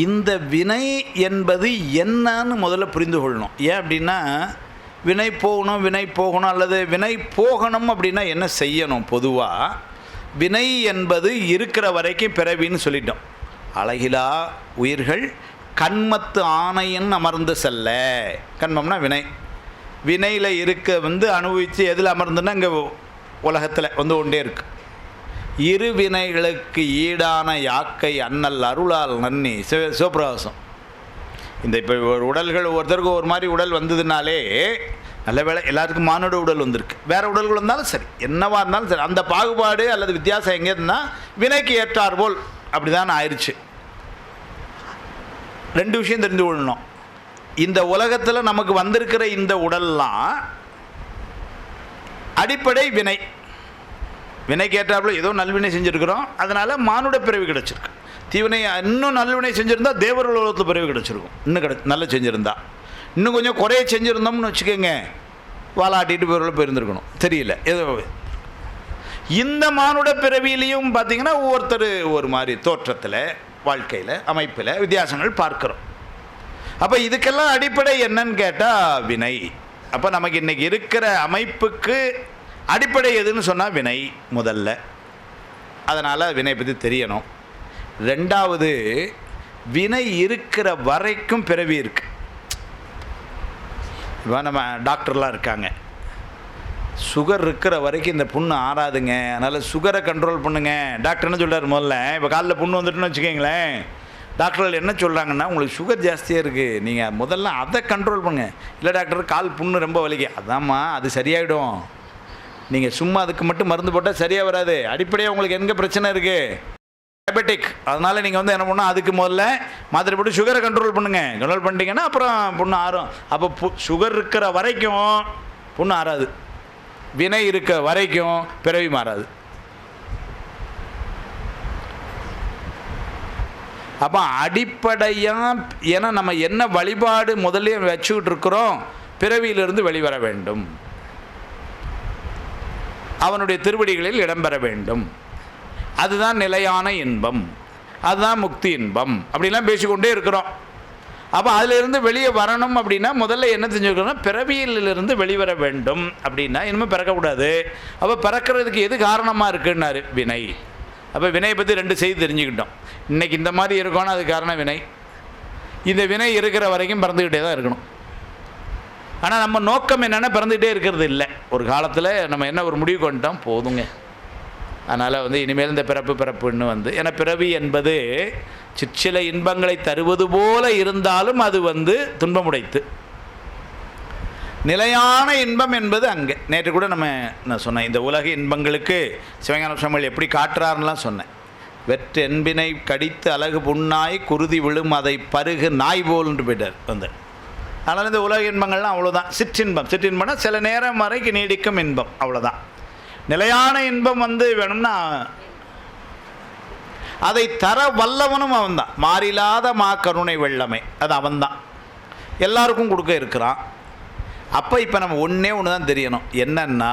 இந்த வினை என்பது என்னன்னு முதல்ல புரிந்து கொள்ளணும். ஏன் அப்படின்னா, வினை போகணும் அல்லது வினை போகணும் அப்படின்னா என்ன செய்யணும்? பொதுவாக வினை என்பது இருக்கிற வரைக்கும் பிறவின்னு சொல்லிட்டோம். அழகிலா உயிர்கள் கண்மத்து ஆணையின் அமர்ந்து செல்ல. கண்மம்னா வினை. வினையில் இருக்க அனுபவித்து எதில் அமர்ந்துன்னா இங்கே உலகத்தில் ஒன்றே இருக்குது. இரு வினைகளுக்கு ஈடான யாக்கை அண்ணல் அருளால் நன்னி சிவபிரகாசம். இந்த இப்போ ஒரு உடல்கள் ஒருத்தருக்கு ஒரு மாதிரி உடல் வந்ததுனாலே நல்ல வேளை எல்லாத்துக்கும் மானுட உடல் வந்திருக்கு. வேறு உடல்கள் வந்தாலும் சரி, என்னவா இருந்தாலும் சரி, அந்த பாகுபாடு அல்லது வித்தியாசம் எங்கே இருந்தால் வினைக்கு ஏற்றார் போல் அப்படி தான் ஆயிடுச்சு. 2 விஷயம் தெரிஞ்சு கொள்ளணும். இந்த உலகத்தில் நமக்கு வந்திருக்கிற இந்த உடல்லாம் அடிப்படை வினை. வினைக்கு ஏற்றாப்புல ஏதோ நல்வினை செஞ்சுருக்கிறோம், அதனால் மானுட பிறவி கிடச்சிருக்கு. தீவினை இன்னும் நல்வினை செஞ்சுருந்தா தேவர் உலகத்தில் பிறவி கிடச்சிருக்கும். இன்னும் நல்லா செஞ்சுருந்தா. இன்னும் கொஞ்சம் குறைய செஞ்சுருந்தோம்னு வச்சுக்கோங்க, வாலாட்டிட்டு போயிருந்துருக்கணும், தெரியல ஏதோ. இந்த மானுட பிறவியிலையும் பார்த்திங்கன்னா ஒவ்வொருத்தர் ஒரு மாதிரி தோற்றத்தில், வாழ்க்கையில், அமைப்பில் வித்தியாசங்கள் பார்க்குறோம். அப்போ இதுக்கெல்லாம் அடிப்படை என்னன்னு கேட்டால் வினை. அப்போ நமக்கு இன்றைக்கி இருக்கிற அமைப்புக்கு அடிப்படை எதுன்னு சொன்னால் வினை முதல்ல. அதனால் வினை பற்றி தெரியணும். 2வது, வினை இருக்கிற வரைக்கும் பிறவி இருக்குது. இப்போ நம்ம டாக்டர்லாம் இருக்காங்க, சுகர் இருக்கிற வரைக்கும் இந்த புண்ணு ஆறாதுங்க, அதனால் சுகரை கண்ட்ரோல் பண்ணுங்க. டாக்டர் என்ன சொல்கிறார் முதல்ல? இப்போ காலில் புண்ணு வந்துட்டுன்னு வச்சுக்கோங்களேன், டாக்டர்கள் என்ன சொல்கிறாங்கன்னா, உங்களுக்கு சுகர் ஜாஸ்தியாக இருக்குது, நீங்கள் முதல்ல அதை கண்ட்ரோல் பண்ணுங்க. இல்லை டாக்டர், கால் புண்ணு ரொம்ப வலிக்கு, அதாம்மா அது சரியாயிடும், நீங்கள் சும்மா அதுக்கு மட்டும் மருந்து போட்டால் சரியாக வராது. அடிப்படையாக உங்களுக்கு எங்கே பிரச்சனை இருக்குது? டயபெட்டிக். அதனால் நீங்கள் வந்து என்ன பண்ணால் அதுக்கு முதல்ல மாத்திரை போட்டு சுகரை கண்ட்ரோல் பண்ணுங்கள். கண்ட்ரோல் பண்ணிட்டீங்கன்னா அப்புறம் புண்ணு ஆறும். அப்போ சுகர் இருக்கிற வரைக்கும் புண்ணு ஆறாது, வினை இருக்க வரைக்கும் பிறவி மாறாது. அப்போ அடிப்படையாக ஏன்னா நம்ம என்ன வழிபாடு முதல்ல வச்சுக்கிட்டு இருக்கிறோம், பிறவியிலிருந்து வெளிவர வேண்டும், அவனுடைய திருவடிகளில் இடம்பெற வேண்டும், அதுதான் நிலையான இன்பம், அதுதான் முக்தி இன்பம் அப்படிலாம் பேசிக்கொண்டே இருக்கிறோம். அப்போ அதிலிருந்து வெளியே வரணும் அப்படின்னா முதல்ல என்ன தெரிஞ்சுக்கணும்? பிறவியிலிருந்து வெளிவர வேண்டும். அப்படின்னா இனிமேல் பிறக்கக்கூடாது. அப்போ பிறக்கிறதுக்கு எது காரணமாக இருக்குன்னாரு? வினை. அப்போ வினையை பற்றி 2 செய்தி தெரிஞ்சுக்கிட்டோம். இன்றைக்கி இந்த மாதிரி இருக்கோன்னா அது காரணம் வினை. இந்த வினை இருக்கிற வரைக்கும் பிறந்துக்கிட்டே தான் இருக்கணும். ஆனால் நம்ம நோக்கம் என்னென்னா பிறந்துக்கிட்டே இருக்கிறது இல்லை. ஒரு காலத்தில் நம்ம என்ன ஒரு முடிவு கொண்டோம், போதுங்க, அதனால் வந்து இனிமேல் இந்த பிறப்புன்னு வந்து, ஏன்னா பிறவி என்பது சிற்சில இன்பங்களை தருவது போல இருந்தாலும் அது வந்து துன்பமுடைத்து. நிலையான இன்பம் என்பது அங்கே. நேற்று கூட நான் சொன்னேன், இந்த உலக இன்பங்களுக்கு சிவஞான சுவாமிகள் எப்படி காட்டுறாருலாம் சொன்னேன். வெற்று என்பினை கடித்து அழகு புண்ணாய் குருதி விழும் அதை பருகு நாய் போல்ன்று போயிட்டார் வந்து. அதனால் இந்த உலக இன்பங்கள்லாம் அவ்வளோதான். சிற்றின்பம்னா சில நேரம் வரைக்கும் நீடிக்கும் இன்பம், அவ்வளோதான். நிலையான இன்பம் வந்து வேணும்னா அதை தர வல்லவனும் அவன்தான். மாறிலாத மா கருணை வெள்ளமை, அது அவன்தான், எல்லாருக்கும் கொடுக்க இருக்கிறான். அப்போ இப்போ நம்ம ஒன்றே ஒன்று தான் தெரியணும், என்னன்னா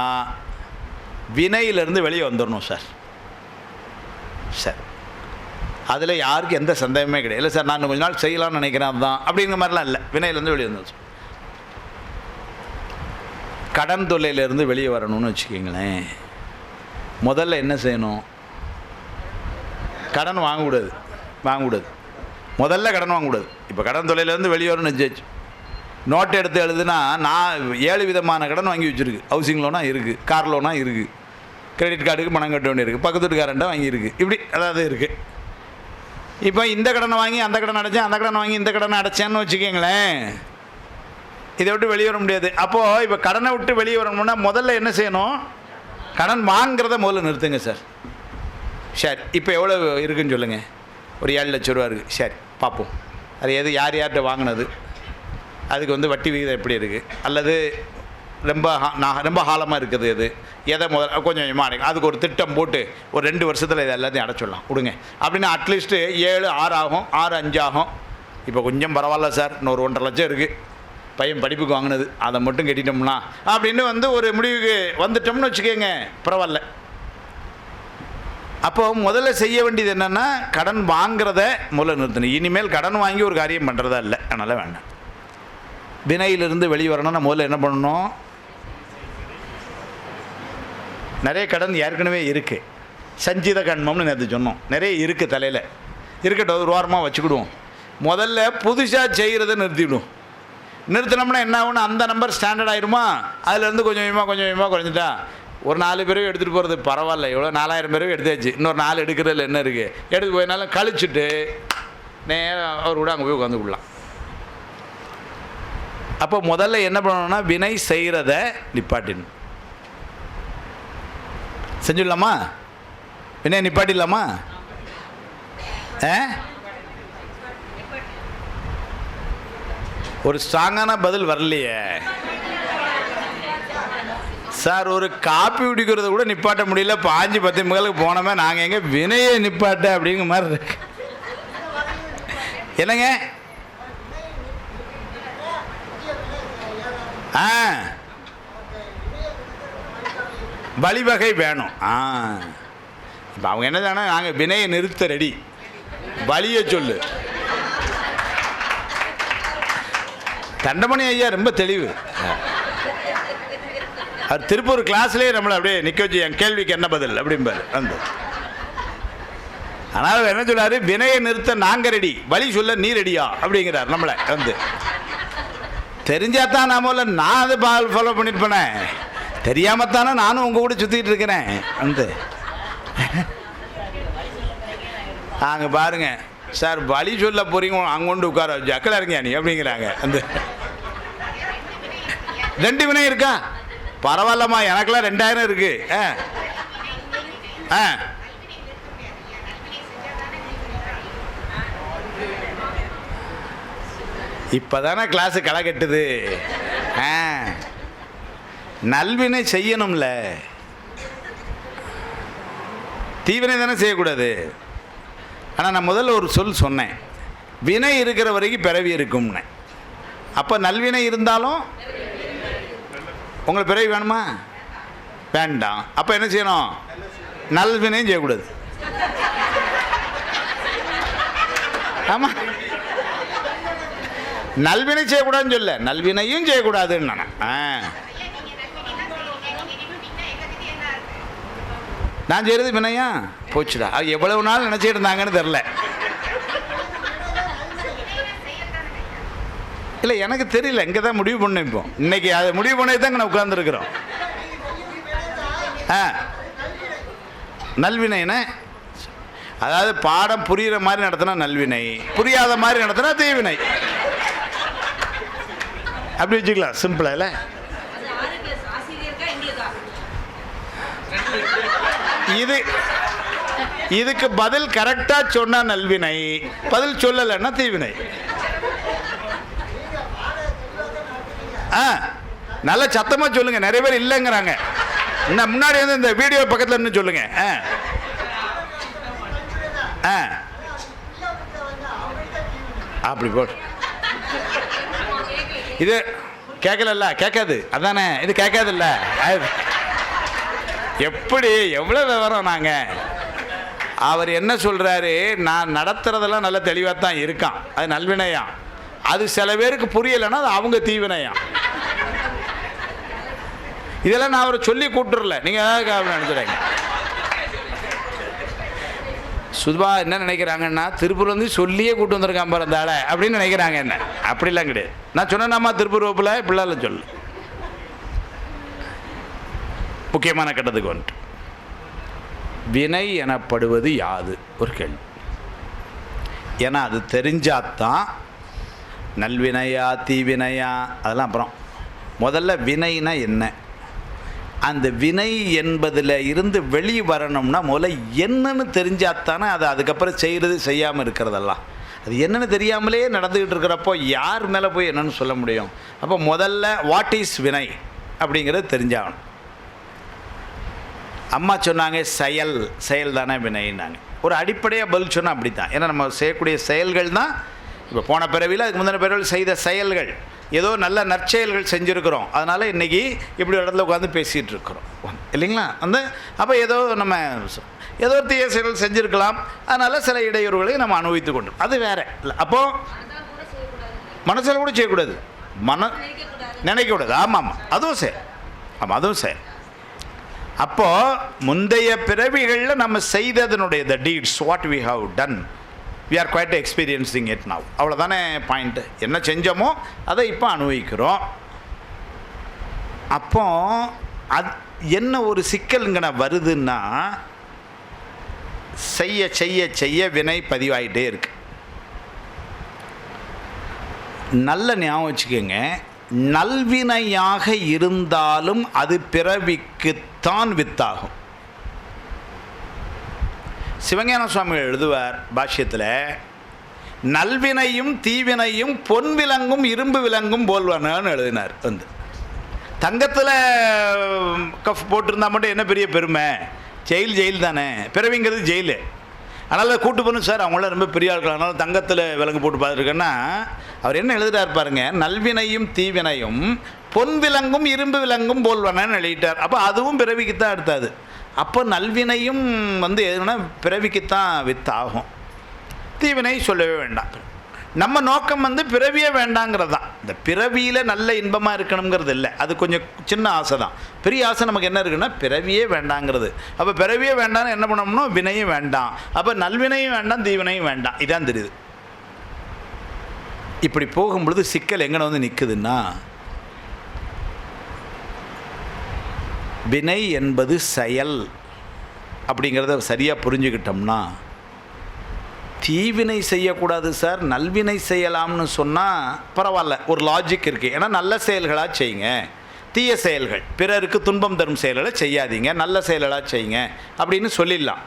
வினையிலிருந்து வெளியே வந்துடணும் சார். அதில் யாருக்கும் எந்த சந்தேகமே கிடையாது. இல்லை சார், நான் கொஞ்ச நாள் செய்யலாம்னு நினைக்கிறேன், அதுதான் அப்படிங்கிற மாதிரிலாம் இல்லை. வினையிலேருந்து வெளியே வந்துடும். கடன் தொல்லையிலேருந்து வெளியே வரணும்னு வச்சுக்கிங்களேன், முதல்ல என்ன செய்யணும்? கடன் வாங்கக்கூடாது. முதல்ல கடன் வாங்கக்கூடாது. இப்போ கடன் தொல்லையிலேருந்து வெளியே வரணும்னு வச்சு நோட்டு எடுத்து எழுதுனா, நான் 7 விதமான கடன் வாங்கி வச்சுருக்கு. ஹவுசிங் லோனாக இருக்குது, கார் லோனாக இருக்குது, கிரெடிட் கார்டுக்கு பணம் கட்ட வேண்டி இருக்குது, பக்கத்து வீட்டுக்காரன்ட்ட வாங்கியிருக்கு, இப்படி அதாவது இருக்குது. இப்போ இந்த கடனை வாங்கி அந்த கடனை அடைச்சேன், அந்த கடனை வாங்கி இந்த கடனை அடைச்சேன்னு வச்சுக்கோங்களேன், இதை விட்டு வெளியே வர முடியாது. அப்போது இப்போ கடனை விட்டு வெளியே வரணும்னா முதல்ல என்ன செய்யணும்? கடன் வாங்கிறத முதல்ல நிறுத்துங்க சார். சரி, இப்போ எவ்வளோ இருக்குதுன்னு சொல்லுங்கள். ஒரு 7 லட்ச ரூபா இருக்குது. சரி, பார்ப்போம் அது எது, யார்கிட்ட வாங்கினது, அதுக்கு வந்து வட்டி விகிதம் எப்படி இருக்குது, அல்லது ரொம்ப காலமாக இருக்குது எது, எதை முதல்ல கொஞ்சம் கொஞ்சமாக அடைக்கும். அதுக்கு ஒரு திட்டம் போட்டு ஒரு 2 வருஷத்தில் இதை எல்லாத்தையும் அடைச்சிடலாம் விடுங்க அப்படின்னா அட்லீஸ்ட்டு 7, 6 ஆகும், 6, 5 ஆகும். இப்போ கொஞ்சம் பரவாயில்ல சார், இன்னொரு 1.5 லட்சம் இருக்குது, பையன் படிப்புக்கு வாங்கினது, அதை மட்டும் கட்டிட்டோம்னா அப்படின்னு வந்து ஒரு முடிவுக்கு வந்துட்டோம்னு வச்சுக்கோங்க, பரவாயில்ல. அப்போது முதல்ல செய்ய வேண்டியது என்னென்னா, கடன் வாங்கிறத முதல்ல நிறுத்தணும். இனிமேல் கடன் வாங்கி ஒரு காரியம் பண்ணுறதா இல்லை, அதனால் வேண்டாம். வினையிலிருந்து வெளியே வரணும்னா முதல்ல என்ன பண்ணணும்? நிறைய கடன் ஏற்கனவே இருக்குது, சஞ்சித கண்மம்னு நேற்று சொன்னோம், நிறைய இருக்குது தலையில், இருக்கட்டும், ஒரு வாரமாக வச்சுக்கிடுவோம். முதல்ல புதுசாக செய்கிறத நிறுத்தினோம்னா என்ன ஆகும்னா, அந்த நம்பர் ஸ்டாண்டர்ட் ஆகிடுமா, அதுலேருந்து கொஞ்சம் கொஞ்சமாக குறைஞ்சிட்டா ஒரு 4 பேரும் எடுத்துகிட்டு போகிறது பரவாயில்ல. எவ்வளோ 4000 பேரும் எடுத்தாச்சு, இன்னொரு 4 எடுக்கிறதுல என்ன இருக்குது, எடுத்து போயினாலும் கழிச்சுட்டு நேரம் அவர் கூட அங்கே போய் உட்காந்துக்கலாம். அப்போ முதல்ல என்ன பண்ணணும்னா வினை செய்கிறத நிப்பாட்டிடணும். செஞ்சிடலாமா? வினை நிப்பாட்டிடலாமா? ஒரு ஸ்ட்ராங்கான பதில் வரலையே சார். ஒரு காப்பி குடிக்கிறத கூட நிப்பாட்ட முடியல, 5-10 மகளுக்கு போனோமே நாங்கள் எங்கே வினையை நிப்பாட்ட அப்படிங்கிற மாதிரி இருக்கு. என்னங்க? வழிவகை வேணும். இப்போ அவங்க என்ன தானே, நாங்கள் வினையை நிறுத்த ரெடி, வழியை சொல்லு. தண்டமணி ஐயா ரொம்ப தெளிவு. அவர் திருப்பூர் கிளாஸ்லேயே நம்மளை அப்படியே நிற்க வச்சு என் கேள்விக்கு என்ன பதில் அப்படிம்பார் வந்து. ஆனால் என்ன சொல்லாரு, வினையை நிறுத்த நாங்கள் ரெடி, வழி சொல்ல நீ ரெடியா அப்படிங்கிறார் நம்மளை வந்து. தெரிஞ்சாதான் நாம நான் அதை ஃபாலோ பண்ணிட்டு போனேன், தெரியாமத்தானே நானும் உங்கள் கூட சுற்றிட்டு இருக்கிறேன் வந்து. அங்கே பாருங்க சார், வழி சொல்ல போறீங்க, அங்கொண்டு உட்கார வச்சு அக்கலை இருக்கியா நீ அப்படிங்கிறாங்க அந்த. 2 வினை இருக்கா? பரவாயில்லம்மா, எனக்கெல்லாம் 2000 இருக்கு. இப்பதானே கிளாஸ் களை கட்டுது. நல்வினை செய்யணும்ல, தீவினை தானே செய்யக்கூடாது. ஆனால் நான் முதல்ல ஒரு சொல் சொன்னேன், வினை இருக்கிற வரைக்கும் பிறவி இருக்கும்னு. அப்போ நல்வினை இருந்தாலும் உங்களுக்கு பிறவி வேணுமா? வேண்டாம். அப்போ என்ன செய்யணும்? நல்வினையும் செய்யக்கூடாது. ஆமாம், நல்வினை செய்யக்கூடாதுன்னு சொல்ல, நல்வினையும் செய்யக்கூடாதுன்னு நான் செய்கிறது வினையா போச்சுடா. அது எவ்வளவு நாள் நினச்சிட்டு இருந்தாங்கன்னு தெரில. இல்லை எனக்கு தெரியல, இங்கே தான் முடிவு பண்ணேன். இப்போ இன்னைக்கு அதை முடிவு பண்ணி தான் நான் உட்கார்ந்துருக்குறோம். நல்வினைன்னு அதாவது பாடம் புரிகிற மாதிரி நடத்தினா நல்வினை, புரியாத மாதிரி நடத்தினா தீவினை. அப்படி வச்சுக்கலாம், சிம்பிளா இல்லை? இதுக்கு பதில் கரெக்டா சொன்னா நல்வினை, பதில் சொல்லலைன்னா தீவினை. நல்ல சத்தமா சொல்லுங்க, நிறைய பேர் இல்லைங்கிறாங்க. முன்னாடி வந்து இந்த வீடியோ பக்கத்தில் இருந்து சொல்லுங்க. அப்படி போடு. இது கேட்கல, கேட்காது அதானே, இது கேட்காது இல்ல. எப்படி எவ்வளோ விவரம் நாங்கள். அவர் என்ன சொல்கிறாரு, நான் நடத்துறதெல்லாம் நல்ல தெளிவாக தான் இருக்கான், அது நல்வினையாம். அது சில பேருக்கு புரியலைன்னா அது அவங்க தீவினையாம். இதெல்லாம் நான் அவரை சொல்லி கூட்டுறல, நீங்கள் ஏதாவது நினைச்சுறாங்க. சுதுவா என்ன நினைக்கிறாங்கன்னா, திருப்பூர் வந்து சொல்லியே கூட்டு வந்திருக்கான் பாரு அந்த ஆளை அப்படின்னு நினைக்கிறாங்க. என்ன அப்படிலாம் கிடையாது. நான் சொன்னேன்னாமா திருப்பூர் வகுப்பில் இப்படிலாம் சொல்லு. முக்கியமான கட்டத்துக்கு வந்துட்டு, வினை எனப்படுவது யாது ஒரு கேள்வி. ஏன்னா அது தெரிஞ்சாதான் நல்வினையா தீவினையா அதெல்லாம். அப்புறம் முதல்ல வினைனா என்ன, அந்த வினை என்பதில் இருந்து வெளியே வரணும்னா முதல்ல என்னன்னு தெரிஞ்சாத்தானே அது அதுக்கப்புறம் செய்கிறது செய்யாமல் இருக்கிறதெல்லாம். அது என்னன்னு தெரியாமலே நடந்துக்கிட்டு இருக்கிறப்போ யார் மேலே போய் என்னன்னு சொல்ல முடியும்? அப்போ முதல்ல வாட் இஸ் வினை அப்படிங்கிறது தெரிஞ்சாகணும். அம்மா சொன்னாங்க செயல், செயல் தானே வினைன்னாங்க. ஒரு அடிப்படையாக பதில் சொன்னால் அப்படி தான். ஏன்னா நம்ம செய்யக்கூடிய செயல்கள் தான். இப்போ போன பிறவியில் அதுக்கு முந்தின பிறவியில் செய்த செயல்கள், ஏதோ நல்ல நற்செயல்கள் செஞ்சுருக்கிறோம், அதனால் இன்றைக்கி இப்படி ஒரு இடத்துல உட்காந்து பேசிகிட்டு இருக்கிறோம் இல்லைங்களா? அப்போ ஏதோ நம்ம ஏதோ தீய செயல்கள் செஞ்சுருக்கலாம், அதனால் சில இடையூறுகளை நம்ம அனுபவித்து கொண்டு, அது வேறு இல்லை. அப்போது மனசில் கூட செய்யக்கூடாது, நினைக்கக்கூடாது. ஆமாம் ஆமாம், அதுவும் சரி. ஆமாம், அதுவும் சரி. அப்போது முந்தைய பிறவிகளில் நம்ம செய்ததனுடைய the deeds what we have done we are quite experiencing it now. அவ்வளோதானே பாயிண்ட்டு. என்ன செஞ்சோமோ அதை இப்போ அனுபவிக்கிறோம். அப்போ அது என்ன ஒரு சிக்கலுங்கண்ணா வருதுன்னா, செய்ய செய்ய செய்ய வினை பதிவாகிட்டே இருக்கு. நல்ல ஞாபகம் வச்சுக்கோங்க, நல்வினையாக இருந்தாலும் அது பிறவிக்குத்தான் வித்தாகும். சிவஞான சுவாமிகள் எழுதுவார் பாஷ்யத்தில், நல்வினையும் தீவினையும் பொன் விலங்கும் இரும்பு விலங்கும் போல்வனன்னு எழுதினார். தங்கத்தில் கஃப் போட்டிருந்தா மட்டும் என்ன பெரிய பெருமை? ஜெயில் தானே, பிறவிங்கிறது ஜெயிலு. அதனால் கூட்டு போகணும் சார், அவங்களாம் ரொம்ப பெரிய ஆட்கள், அதனால் தங்கத்தில் விலங்கு போட்டு பார்த்துருக்கேன்னா அவர் என்ன எழுதுகிறார் பாருங்க, நல்வினையும் தீவினையும் பொன் விலங்கும் இரும்பு விலங்கும் போல்வனன்னு எழுதிட்டார். அப்போ அதுவும் பிறவிக்குத்தான் எடுத்தாது. அப்போ நல்வினையும் எதுனா பிறவிக்குத்தான் வித்தாகும், தீவினை சொல்லவே வேண்டாம். நம்ம நோக்கம் பிறவியே வேண்டாங்கிறது தான். இந்த பிறவியில் நல்ல இன்பமாக இருக்கணுங்கிறது இல்லை, அது கொஞ்சம் சின்ன ஆசை தான். பெரிய ஆசை நமக்கு என்ன இருக்குன்னா பிறவியே வேண்டாங்கிறது. அப்போ பிறவியே வேண்டாம்னு என்ன பண்ணணும்னா வினையும் வேண்டாம், அப்போ நல்வினையும் வேண்டாம் தீவினையும் வேண்டாம். இதான் தெரியுது. இப்படி போகும்பொழுது சிக்கல் எங்கே நிற்குதுன்னா, வினை என்பது செயல் அப்படிங்கிறத சரியாக புரிஞ்சுக்கிட்டோம்னா, தீவினை செய்யக்கூடாது சார், நல்வினை செய்யலாம்னு சொன்னால் பரவாயில்ல, ஒரு லாஜிக் இருக்குது. ஏன்னா நல்ல செயல்களாக செய்யுங்க, தீய செயல்கள் பிறருக்கு துன்பம் தரும் செயல்களை செய்யாதீங்க, நல்ல செயல்களாக செய்யுங்க அப்படின்னு சொல்லிடலாம்.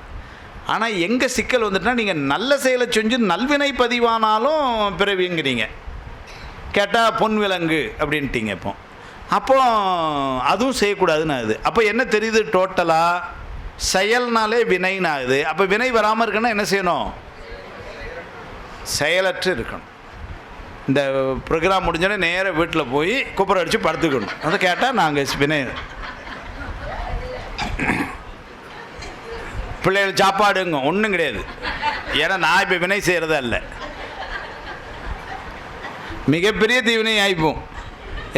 ஆனால் எங்கே சிக்கல் வந்துட்டுனா, நீங்கள் நல்ல செயலை செஞ்சு நல்வினை பதிவானாலும் பிறவிங்கிறீங்க. கேட்டால் பொன் விலங்கு அப்படின்ட்டீங்க. அப்போ அதுவும் செய்யக்கூடாதுன்னு ஆகுது. அப்போ என்ன தெரியுது, டோட்டலாக செயல்னாலே வினைன்னு ஆகுது. அப்போ வினை வராமல் இருக்குன்னா என்ன செய்யணும்? செயலற்று இருக்கணும். இந்த ப்ரோக்ராம் முடிஞ்சோடனே நேராக வீட்டில் போய் குப்பரை அடித்து படுத்துக்கணும். அதை கேட்டால் நாங்கள் வினை, பிள்ளைகள் சாப்பாடுங்க ஒன்றும் கிடையாது. ஏன்னா நான் இப்போ வினை செய்கிறதா இல்லை, மிகப்பெரிய தீவினை ஆகிப்போம்.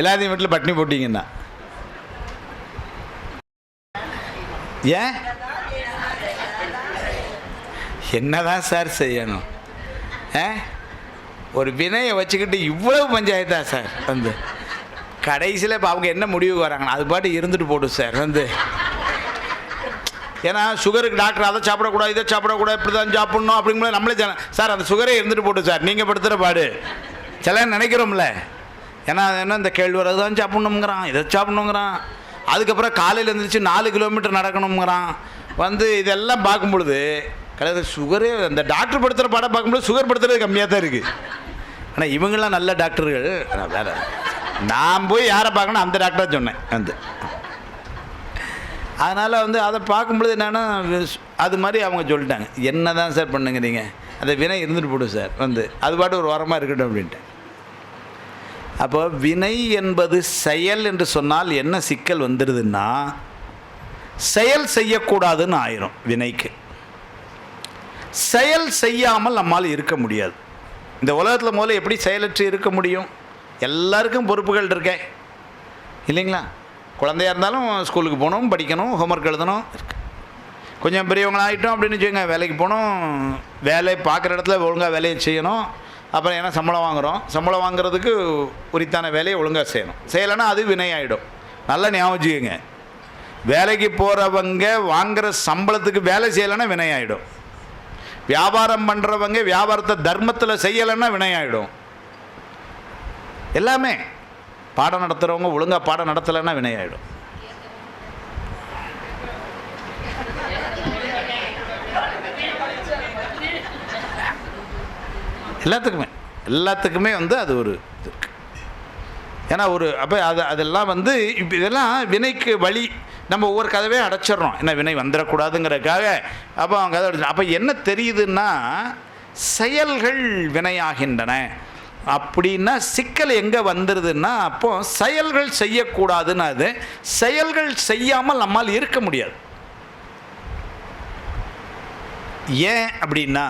எல்லாத்தையும் வீட்டில் பட்டினி போட்டிங்கன்னா ஏன் என்னதான் சார் செய்யணும்? ஒரு வினையை வச்சுக்கிட்டு இவ்வளவு பஞ்சாயத்தா சார்? கடைசியில் இப்போ அவங்க என்ன முடிவுக்கு வராங்கன்னா அது பாட்டு இருந்துட்டு போடும் சார். ஏன்னா சுகருக்கு டாக்டர் அதை சாப்பிடக்கூடாது இதை சாப்பிடக்கூடாது இப்படி தான் சாப்பிட்ணும் அப்படிங்கும்போது நம்மளே சார் அந்த சுகரே இருந்துட்டு போடும் சார், நீங்கள் படுத்துகிற பாடு சில நினைக்கிறோம்ல. ஏன்னா என்ன இந்த கேழ்வரகு தான் சாப்பிட்ணுங்கிறான், இதை சாப்பிட்ணுங்கிறான், அதுக்கப்புறம் காலையில் எழுந்திரிச்சு 4 கிலோமீட்டர் நடக்கணுங்கிறான். இதெல்லாம் பார்க்கும் பொழுது கடைசி சுகரே அந்த டாக்டர் படுத்துகிற படம் பார்க்கும்போது சுகர் படுத்துறது கம்மியாக தான் இருக்குது. ஆனால் இவங்களாம் நல்ல டாக்டர்கள். வேறு நான் போய் யாரை பார்க்கணும் அந்த டாக்டராக சொன்னேன். அதனால் அதை பார்க்கும்பொழுது என்னென்னா அது மாதிரி அவங்க சொல்லிட்டாங்க, என்ன தான் சார் பண்ணுங்கிறீங்க, அந்த வினை இருந்துட்டு போடும் சார், அது பாட்டு ஒரு வாரமாக இருக்கட்டும் அப்படின்ட்டு. அப்போ வினை என்பது செயல் என்று சொன்னால் என்ன சிக்கல் வந்துடுதுன்னா, செயல் செய்யக்கூடாதுன்னு ஆயிரும். வினைக்கு செயல் செய்யாமல் நம்மால் இருக்க முடியாது. இந்த உலகத்தில் முதல்ல எப்படி செயலற்று இருக்க முடியும்? எல்லாருக்கும் பொறுப்புகள் இருக்கே இல்லைங்களா? குழந்தையாக இருந்தாலும் ஸ்கூலுக்கு போகணும், படிக்கணும், ஹோம்ஒர்க் எழுதணும். கொஞ்சம் பெரியவங்களாகிட்டோம் அப்படின்னு வச்சுக்கோங்க, வேலைக்கு போகணும், வேலை பார்க்குற இடத்துல ஒழுங்காக வேலையை செய்யணும். அப்புறம் ஏன்னா சம்பளம் வாங்குகிறோம், சம்பளம் வாங்குறதுக்கு உரித்தான வேலையை ஒழுங்காக செய்யணும். செய்யலைன்னா அது வினையாயிடும். நல்லா ஞாபகம் வச்சுக்கோங்க, வேலைக்கு போகிறவங்க வாங்குகிற சம்பளத்துக்கு வேலை செய்யலைன்னா வினையாயிடும். வியாபாரம் பண்ணுறவங்க வியாபாரத்தை தர்மத்தில் செய்யலைன்னா வினையாயிடும். எல்லாமே பாடம் நடத்துகிறவங்க ஒழுங்காக பாடம் நடத்தலைன்னா வினையாயிடும். எல்லாத்துக்குமே அது ஒரு இது இருக்குது. ஏன்னா அப்போ அதெல்லாம் இப்போ இதெல்லாம் வினைக்கு வழி. நம்ம ஒவ்வொரு கதவே அடைச்சிட்றோம், என்ன வினை வந்துடக்கூடாதுங்கிறதுக்காக. அப்போ அவங்க கதை அடைச்சோம். அப்போ என்ன தெரியுதுன்னா, செயல்கள் வினையாகின்றன அப்படின்னா சிக்கல் எங்கே வந்துடுதுன்னா, அப்போது செயல்கள் செய்யக்கூடாதுன்னு, அது செயல்கள் செய்யாமல் நம்மால் இருக்க முடியாது. ஏன் அப்படின்னா,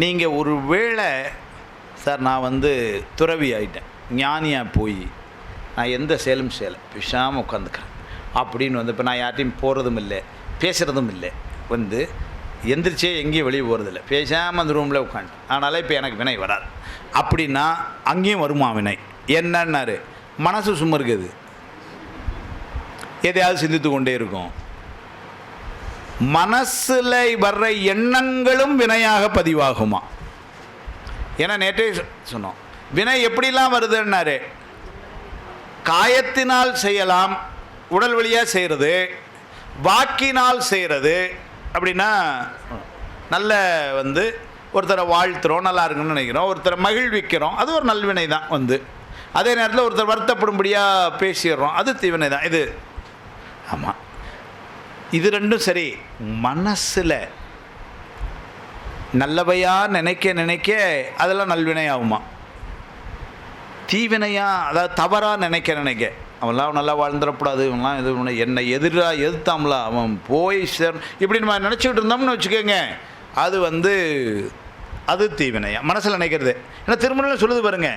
நீங்கள் ஒரு வேளை சார் நான் துறவி ஆகிட்டேன், ஞானியாக போய் நான் எந்த செயலும் செய்யலை, பேசாமல் உட்காந்துக்கிறேன் அப்படின்னு இப்போ நான் யார்ட்டையும் போகிறதும் இல்லை, பேசுகிறதும் இல்லை, எந்திரிச்சே எங்கேயும் வெளியே போகிறதில்ல, பேசாமல் அந்த ரூமில் உட்காந்து, அதனால் இப்போ எனக்கு வினை வராது அப்படின்னா அங்கேயும் வருமா வினை? என்னன்னாரு, மனசு சும்மா இருக்குது, எதையாவது சிந்தித்து கொண்டே இருக்கும். மனசில் வர்ற எண்ணங்களும் வினையாக பதிவாகுமா? ஏன்னா நேற்றே சொன்னோம், வினை எப்படிலாம் வருதுன்னாரு, காயத்தினால் செய்யலாம், உடல் வழியாக செய்கிறது, வாக்கினால் செய்கிறது. அப்படின்னா நல்ல ஒருத்தரை வாழ்த்துறோம், நல்லா இருக்குன்னு நினைக்கிறோம், ஒருத்தரை மகிழ்விக்கிறோம், அது ஒரு நல்வினை தான். அதே நேரத்தில் ஒருத்தர் வருத்தப்படும்படியாக பேசிடுறோம், அது தீவினை தான். இது ஆமாம், இது ரெண்டும் சரி. மனசில் நல்லவையாக நினைக்க அதெல்லாம் நல்வினை ஆகுமா? தீவினையாக, அதாவது தவறாக நினைக்க அவன்லாம் நல்லா வாழ்ந்துடக்கூடாது, இவன்லாம் இது என்னை எதிர்த்தாம்ல அவன் போய் இப்படி நம்ம நினச்சிக்கிட்டு இருந்தோம்னு வச்சுக்கோங்க, அது அது தீவினையா மனசில் நினைக்கிறது. ஏன்னா திருமணம் சொல்லுது பாருங்க,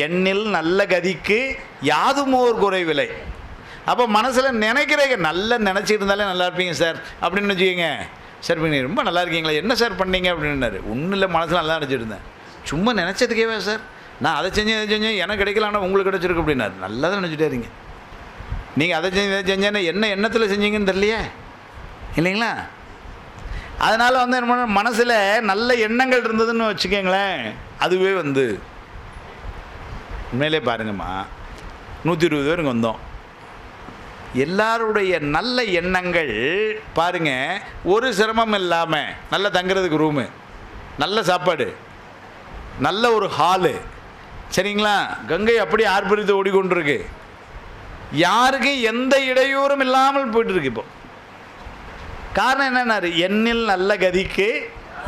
எண்ணில் நல்ல கதிக்கு யாதுமோர் குறைவில்லை. அப்போ மனசில் நினைக்கிறீங்க, நல்லா நினச்சிட்டு இருந்தாலே நல்லா இருப்பீங்க சார் அப்படின்னு வச்சுக்கோங்க. சார் நீங்கள் ரொம்ப நல்லா இருக்கீங்களா, என்ன சார் பண்ணீங்க அப்படின்னாரு. ஒன்றும் இல்லை, மனசில் நல்லா நினச்சிட்டு இருந்தேன், சும்மா நினச்சதுக்கேவா சார், நான் அதை செஞ்சேன் இதை செஞ்சேன், எனக்கு கிடைக்கலான்னா உங்களுக்கு கிடச்சிருக்கு அப்படின்னாரு. நல்லா தான் நினச்சிட்டே இருங்க. நீங்கள் அதை செஞ்சு இதை செஞ்சேன்னா என்ன எண்ணத்தில் செஞ்சீங்கன்னு தெரியலையே இல்லைங்களா? அதனால் என்ன மனசில் நல்ல எண்ணங்கள் இருந்ததுன்னு வச்சுக்கோங்களேன், அதுவே உண்மையிலே பாருங்கம்மா, 120 பேருங்க வந்தோம். எல்லாருடைய நல்ல எண்ணங்கள் பாருங்கள், ஒரு சிரமம் இல்லாமல் நல்ல தங்குறதுக்கு ரூமு, நல்ல சாப்பாடு, நல்ல ஒரு ஹாலு, சரிங்களா? கங்கை அப்படி ஆர்ப்பரித்து ஓடிக்கொண்டிருக்கு, யாருக்கும் எந்த இடையூறும் இல்லாமல் போயிட்டுருக்கு. இப்போ காரணம் என்னன்னாரு, எண்ணில் நல்ல கதிக்கு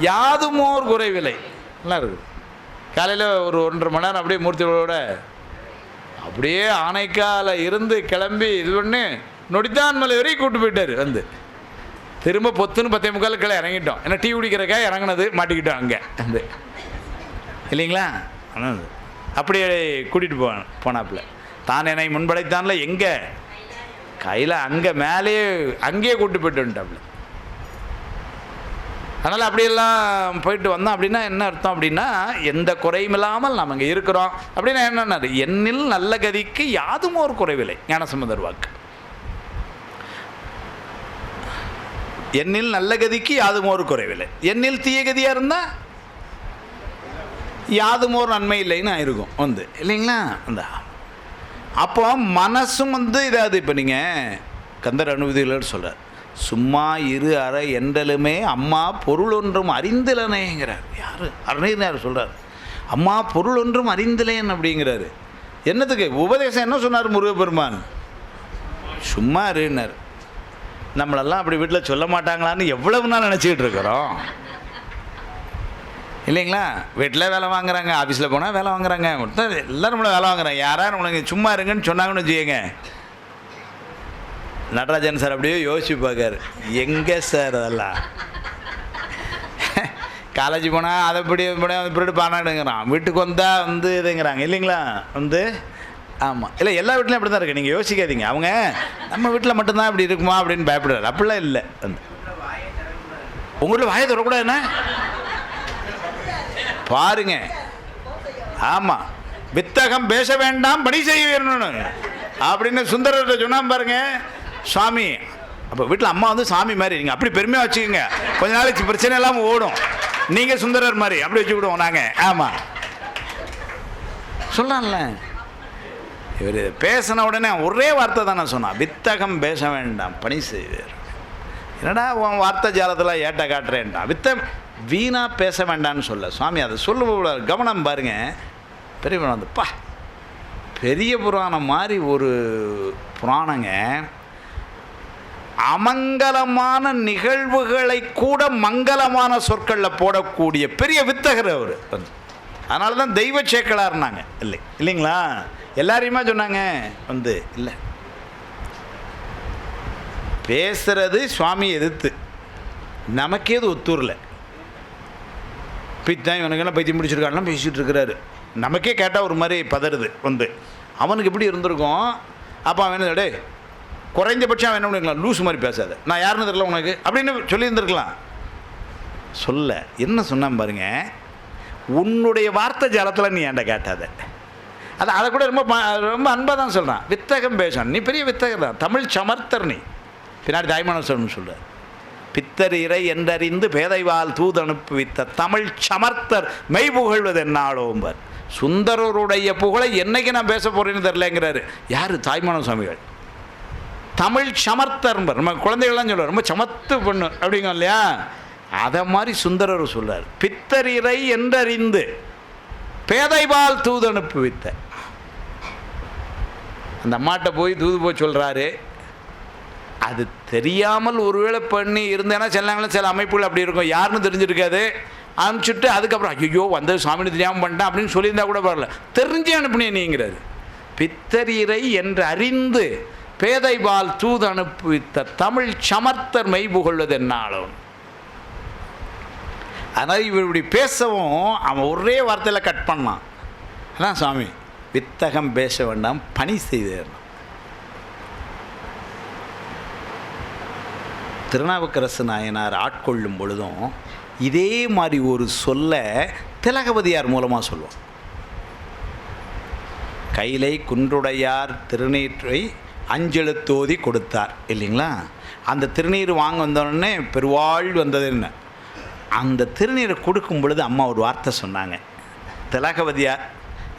யாதுமோர் குறைவில்லை. நல்லா இருக்குது. காலையில் ஒரு 1.5 மணி நேரம் அப்படியே மூர்த்தியோட அப்படியே ஆனைக்கால இருந்து கிளம்பி இது பண்ணி நொடித்தான் மலை வரைக்கும் கூப்பிட்டு போயிட்டார். திரும்ப பொத்துன்னு 10:45 கீழே இறங்கிட்டோம். ஏன்னா டீ குடிக்கிறக்கா இறங்கினது, மாட்டிக்கிட்டோம் அங்கே இல்லைங்களா? அப்படியே கூட்டிகிட்டு போனாப்புல. தான் என்னை முன்படைத்தான்ல, எங்கே கையில் அங்கே மேலேயே அங்கேயே கூப்பிட்டு போயிட்டு வந்துட்டாப்புல. அதனால் அப்படியெல்லாம் போயிட்டு வந்தோம். அப்படின்னா என்ன அர்த்தம் அப்படின்னா, எந்த குறையும் இல்லாமல் நாம் இங்கே இருக்கிறோம் அப்படின்னா என்னென்ன, எண்ணில் நல்ல கதிக்கு யாதும் ஒரு குறைவில்லை. ஞானசம்பந்தர் வாக்கு. எண்ணில் நல்ல கதிக்கு யாதும் ஒரு குறைவில்லை. எண்ணில் தீய கதியாக இருந்தால் யாதும் ஒரு நன்மை இல்லைன்னு இருக்கும் இல்லைங்களா? அப்போ மனசும் இதாவது இப்போ நீங்கள் கந்தர் அனுபூதிகள் சொல்கிறார், சும்மா இரு அறை என்றலுமே அம்மா பொருள் ஒன்றும் அறிந்திலனேங்கிறார். யார் அருணகிரியார் சொல்கிறார், அம்மா பொருள் ஒன்றும் அறிந்திலேன் அப்படிங்கிறாரு. என்னத்துக்கு உபதேசம் என்ன சொன்னார் முருகப்பெருமான்? சும்மா இருன்னார். நம்மளெல்லாம் அப்படி வீட்டில் சொல்ல மாட்டாங்களான்னு எவ்வளவு நாள் நினச்சிக்கிட்டு இருக்கிறோம் இல்லைங்களா? வீட்டில் வேலை வாங்குறாங்க, ஆஃபீஸில் போனால் வேலை வாங்குறாங்க, எல்லோரும் நம்மளை வேலை வாங்குறாங்க. யாராவது நம்மளுக்கு சும்மா இருங்கன்னு சொன்னாங்கன்னு வச்சுக்கோங்க, நடராஜன் சார் அப்படியே யோசிச்சு பார்க்காரு, எங்கே சார் அதெல்லாம் காலேஜ் போனால் அதை இப்படி பாடாடுங்கிறான், வீட்டுக்கு வந்தால் இதுங்கிறாங்க இல்லைங்களா? ஆமாம், இல்லை எல்லா வீட்லையும் அப்படி தான் இருக்குது. நீங்கள் யோசிக்காதீங்க, அவங்க நம்ம வீட்டில் மட்டும்தான் இப்படி இருக்குமா அப்படின்னு பயப்படுறாரு. அப்படிலாம் இல்லை. உங்கள் வீட்டில் வாயை தரக்கூடாது என்ன பாருங்க. ஆமாம், வித்தகம் பேச வேண்டாம் பணி செய்ய வேணும் அப்படின்னு சுந்தரர்கிட்ட சொன்னான் பாருங்க சுவாமி. அப்போ வீட்டில் அம்மா சாமி மாதிரி, நீங்கள் அப்படி பெருமையாக வச்சுக்கோங்க, கொஞ்ச நாளைக்கு பிரச்சனை இல்லாமல் ஓடும். நீங்கள் சுந்தரர் மாதிரி அப்படி வச்சுக்கிடுவோம் நாங்கள். ஆமாம் சொல்லலாம்ல. இவர் பேசின உடனே ஒரே வார்த்தை தான் நான் சொன்னான், வித்தகம் பேச வேண்டாம் பணி செய்வார். என்னடா உன் வார்த்தை ஜாலத்தில் ஏட்ட காட்டுறேன்டா, வீணாக பேச வேண்டான்னு சொல்ல சுவாமி. அதை சொல்ல கவனம் பாருங்க. பெரிய புராணம் பெரிய புராணம் மாதிரி ஒரு புராணங்க, அமங்கலமான நிகழ்வுகளை கூட மங்களமான சொற்களில் போடக்கூடிய பெரிய வித்தகர் அவர். அதனால தான் தெய்வ சேக்கலார்னாங்க இல்லைங்களா? எல்லாரையுமா சொன்னாங்க இல்லை பேசுறது சுவாமி எதிர்த்து, நமக்கே அது ஒத்தூரில் பித்தான் இவனுக்கெல்லாம் பைத்தியம் முடிச்சிருக்காருலாம் பேசிகிட்டு இருக்கிறாரு. நமக்கே கேட்டால் ஒரு மாதிரி பதறுது. அவனுக்கு எப்படி இருந்திருக்கும்? அப்போ அவன் டே குறைஞ்சபட்சம் அவன் என்ன பண்ணிருக்கலாம், லூஸ் மாதிரி பேசாத, நான் யாருன்னு தெரியல உனக்கு அப்படின்னு சொல்லியிருந்துருக்கலாம். சொல்ல என்ன சொன்னான் பாருங்க, உன்னுடைய வார்த்தை ஜாலத்தில் நீ ஏன்டா கேட்டாத. அதை கூட ரொம்ப ரொம்ப அன்பாக தான் சொல்கிறான். வித்தகம் பேசணும், நீ பெரிய வித்தகம் தான், தமிழ் சமர்த்தர் நீ. பின்னாடி தாய்மான சொல்லணும்னு சொல்கிறார். பித்தர் இறை என்றறிந்து பேதைவால் தூதனுப்புவித்த தமிழ் சமர்த்தர் மெய் புகழ்வது என்னாலோம்பர். சுந்தரருடைய புகழை என்னைக்கு நான் பேச போகிறேன்னு தெரிலங்கிறாரு. யார்? தாய்மான சுவாமிகள். தமிழ் சமர்த்தர், நம்ம குழந்தைகள்லாம் சொல்லுவார் ரொம்ப சமத்து பொண்ணு அப்படிங்க இல்லையா, அதை மாதிரி சுந்தரர் சொல்றார். பித்தரிரை என்றறிந்து பேதைபால் தூது அனுப்புவித்த. அந்த அம்மாட்ட போய் தூது போய் சொல்கிறாரு. அது தெரியாமல் ஒருவேளை பண்ணி இருந்தேன்னா சில அமைப்புகள் அப்படி இருக்கும், யாருன்னு தெரிஞ்சிருக்காது. அனுப்பிச்சுட்டு அதுக்கப்புறம் ஐயோ வந்தது சுவாமின்னு தெரியாமல் பண்ணிட்டேன் அப்படின்னு சொல்லியிருந்தா கூட பரவாயில்ல, தெரிஞ்சு அனுப்புனே நீங்கிறாரு. பித்தரிரை என்று அறிந்து பேதைபால் தூது அனுப்புவித்த தமிழ் சமர்த்தர் மெய் புகழ்வது என்னாலும். அதனால் இவர் இப்படி பேசவும் அவன் ஒரே வார்த்தையில் கட் பண்ணான். அதான் சுவாமி வித்தகம் பேச வேண்டாம், பணி செய்தேன். திருநாவுக்கரசு நாயனார் ஆட்கொள்ளும் பொழுதும் இதே மாதிரி ஒரு சொல்ல திலகவதியார் மூலமாக சொல்லுவோம். கைலை குன்றுடையார் திருநீற்றை அஞ்செழுத்தோதி கொடுத்தார் இல்லைங்களா. அந்த திருநீர் வாங்க வந்தோடனே பெருவாழ் வந்தது என்ன. அந்த திருநீரை கொடுக்கும் பொழுது அம்மா ஒரு வார்த்தை சொன்னாங்க. திலகவதியார்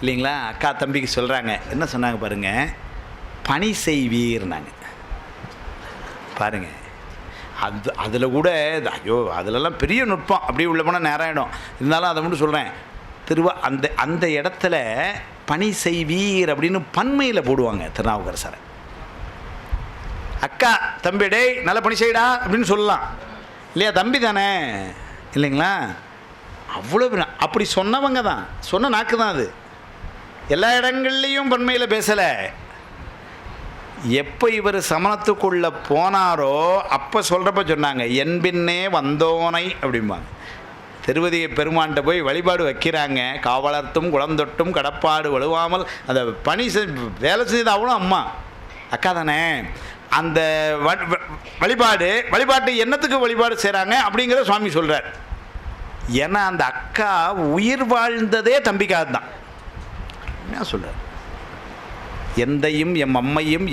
இல்லைங்களா, அக்கா தம்பிக்கு சொல்கிறாங்க. என்ன சொன்னாங்க பாருங்கள், பணி செய்வீர்னாங்க. பாருங்கள், அதில் கூட ஐயோ அதிலெல்லாம் பெரிய நுட்பம், அப்படியே உள்ள போனால் நேரம் ஆகிடும். இருந்தாலும் அதை மட்டும் சொல்கிறேன். அந்த இடத்துல பணி செய்வீர் அப்படின்னு பன்மையில் போடுவாங்க திருநாவுக்கரசரை. அக்கா தம்பி டேய் நல்ல பணி செய்யடா அப்படின்னு சொல்லலாம் இல்லையா, தம்பி தானே இல்லைங்களா. அவ்வளோ அப்படி சொன்னவங்க தான், சொன்ன நாக்கு தான் அது. எல்லா இடங்கள்லேயும் பன்மையில் பேசலை. எப்போ இவர் சமணத்துக்குள்ளே போனாரோ அப்போ சொல்கிறப்ப சொன்னாங்க என்பின்னே வந்தோனை அப்படிம்பாங்க. திருவதி பெருமான்கிட்ட போய் வழிபாடு வைக்கிறாங்க. காவலர்த்தும் குளந்தொட்டும் கடப்பாடு வலுவாமல் அந்த பணி வேலை செய்த அவ்வளோ அம்மா அக்கா தானே. அந்த வழிபாட்டு என்னத்துக்கு வழிபாடு செய்கிறாங்க அப்படிங்கிற சுவாமி சொல்கிறார். ஏன்னா அந்த அக்கா உயிர் வாழ்ந்ததே தம்பிக்காக தான். என்ன சொல்கிறார், எந்தையும் எம் அம்மையும்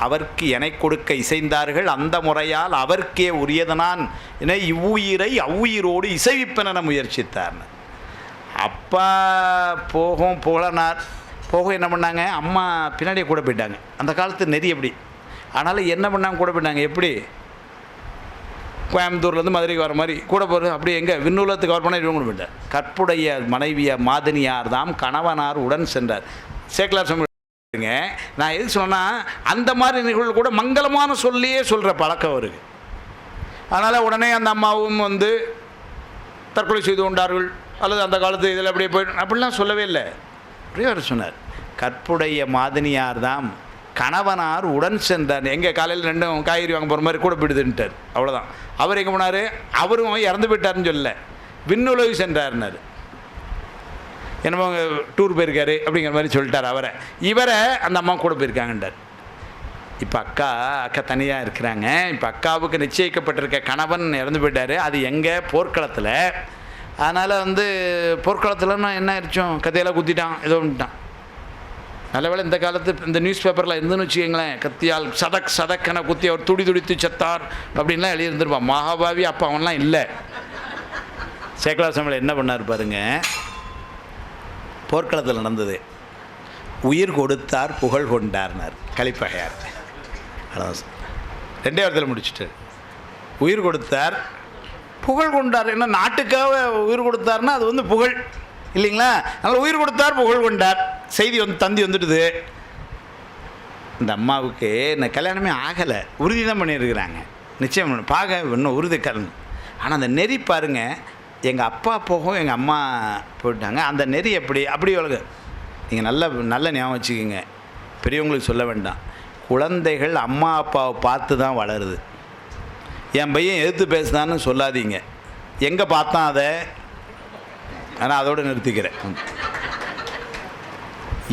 அவர்க்கு எனை கொடுக்க இசைந்தார்கள், அந்த முறையால் அவர்க்கே உரியதனான் என இவ்வுயிரை அவ்வுயிரோடு இசைவிப்பென முயற்சித்தார்னு. அப்பா புகழனார் என்ன பண்ணாங்க, அம்மா பின்னாடியே கூட போயிட்டாங்க. அந்த காலத்து நெறி எப்படி, அதனால் என்ன பண்ணாங்க கூட போயிட்டாங்க. எப்படி கோயம்புத்தூர்லேருந்து மதுரைக்கு வர மாதிரி கூட போகிறது, அப்படி எங்கே விண்ணுலத்துக்கு கவர் பண்ணால் இவங்க கூட போயிட்டார். கற்புடைய மனைவியார் மாதினியார் தாம் கணவனார் உடன் சென்றார். சேக்கலார் சுவாமி. நான் எது சொன்னால் அந்த மாதிரி நிகழ்வு கூட மங்களமான சொல்லியே சொல்கிற பழக்கம் வருது. அதனால் உடனே அந்த அம்மாவும் வந்து தற்கொலை செய்து கொண்டார்கள் அல்லது அந்த காலத்து இதில் அப்படியே போய் அப்படிலாம் சொல்லவே இல்லை. அப்படியே அவர் சொன்னார், கற்புடைய மாதினியார் தாம் கணவனார் உடன் சென்றார். எங்கே காலையில் ரெண்டும் காய்கறி வாங்க போகிற மாதிரி கூட போயிடுதுன்ட்டார். அவ்வளோதான். அவர் எங்கே போனார், அவரும் இறந்து போயிட்டாருன்னு சொல்லலை, விண்ணுலகு சென்றார்னார். என்னமோ டூர் போயிருக்காரு அப்படிங்கிற மாதிரி சொல்லிட்டார் அவரை. இவரை அந்த அம்மா கூட போயிருக்காங்கன்றார். இப்போ அக்கா தனியாக இருக்கிறாங்க. இப்போ அக்காவுக்கு நிச்சயிக்கப்பட்டிருக்க கணவன் இறந்து போயிட்டார். அது எங்கே, போர்க்களத்தில். அதனால் வந்து போர்க்களத்தில்னா என்ன ஆயிடுச்சோம், கத்தையெல்லாம் குத்திட்டான், ஏதோ பண்ணிட்டான். நல்ல வேளை இந்த காலத்து இந்த நியூஸ் பேப்பரில் இருந்துன்னு வச்சுக்கோங்களேன், கத்தியால் சதக்கனை குத்தி அவர் துடித்து செத்தார் அப்படின்லாம் எழுதியிருந்துருப்பான். மகாபாவி அப்போ அவன்லாம் இல்லை. சேக்கலா சமையல் என்ன பண்ணார் பாருங்க, போர்க்களத்தில் நடந்தது. உயிர் கொடுத்தார் புகழ் கொண்டார்னார் கலிப்பகையார். அதான் ரெண்டே வாரத்தில் முடிச்சுட்டு, உயிர் கொடுத்தார் புகழ் கொண்டார். என்ன நாட்டுக்காக உயிர் கொடுத்தார்னா அது வந்து புகழ் இல்லைங்களா. அதனால் உயிர் கொடுத்தார் புகழ் கொண்டார். செய்தி தந்தி வந்துடுது. இந்த அம்மாவுக்கு இந்த கல்யாணமே ஆகலை, உறுதி தான் பண்ணியிருக்கிறாங்க. நிச்சயம் பார்க்க இன்னும் உறுதி கலந்து. ஆனால் அந்த நெறி பாருங்கள், எங்கள் அப்பா போகும் எங்கள் அம்மா போயிட்டாங்க. அந்த நெறி அப்படி உலக நீங்கள் நல்ல ஞாபகம் வச்சுக்கோங்க. பெரியவங்களுக்கு சொல்ல வேண்டாம். குழந்தைகள் அம்மா அப்பாவை பார்த்து தான் வளருது. என் பையன் எதிர்த்து பேசுதான்னு சொல்லாதீங்க. எங்கே பார்த்தான் அதை, ஆனால் அதோடு நிறுத்திக்கிறேன்.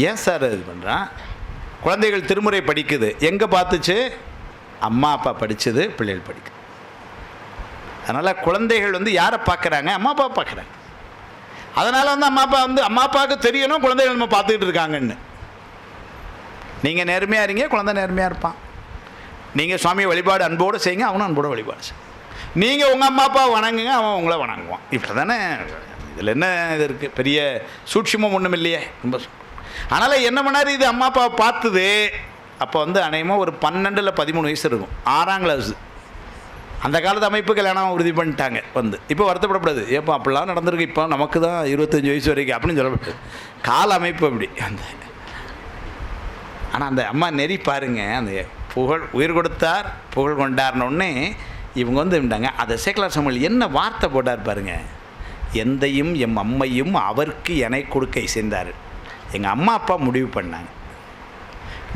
ஏன் சார் இது பண்ணுறான்? குழந்தைகள் திருமுறை படிக்குது, எங்கே பார்த்துச்சு, அம்மா அப்பா படித்தது பிள்ளைகள் படிக்குது. அதனால் குழந்தைகள் வந்து யாரை பார்க்குறாங்க, அம்மா அப்பா பார்க்குறாங்க. அதனால் வந்து அம்மா அப்பாவுக்கு தெரியணும் குழந்தைகள் நம்ம பார்த்துக்கிட்டு இருக்காங்கன்னு. நீங்கள் நேர்மையாக இருங்க, குழந்தை நேர்மையாக இருப்பான். நீங்கள் சுவாமியை வழிபாடு அன்போடு செய்யுங்க, அவனும் அன்போடு வழிபாடு செய்யும். நீங்கள் உங்கள் அம்மா அப்பா வணங்குங்க, அவன் உங்களை வணங்குவான். இப்படி தானே இதில் என்ன இது இருக்குது, பெரிய சூட்சுமம் ஒன்றும் இல்லையே. ரொம்ப அதனால் என்ன பண்ணார், இது அம்மா அப்பாவை பார்த்தது. அப்போ வந்து அநேகமாக ஒரு 12 இல்லை 13 வயசு இருக்கும், 6ஆம் கிளாஸு. அந்த காலத்து அமைப்பு கல்யாணம் உறுதி பண்ணிட்டாங்க. வந்து இப்போ வருத்தப்படக்கூடாது, ஏப்போ அப்படிலாம் நடந்திருக்கு, இப்போ நமக்கு தான் 25 வயசு வரைக்கும் அப்படின்னு சொல்லப்படாது. கால அமைப்பு அப்படி. அந்த ஆனால் அந்த அம்மா நெறி பாருங்க, அந்த புகழ் உயிர் கொடுத்தார் புகழ் கொண்டார்னொன்னே இவங்க வந்து இருந்தாங்க. அதை சேக்கலார் சாமுவேல் என்ன வார்த்தை போட்டார் பாருங்க, எந்தையும் எம் அம்மையும் அவருக்கு எனை கொடுக்கை செய்தார். எங்கள் அம்மா அப்பா முடிவு பண்ணாங்க,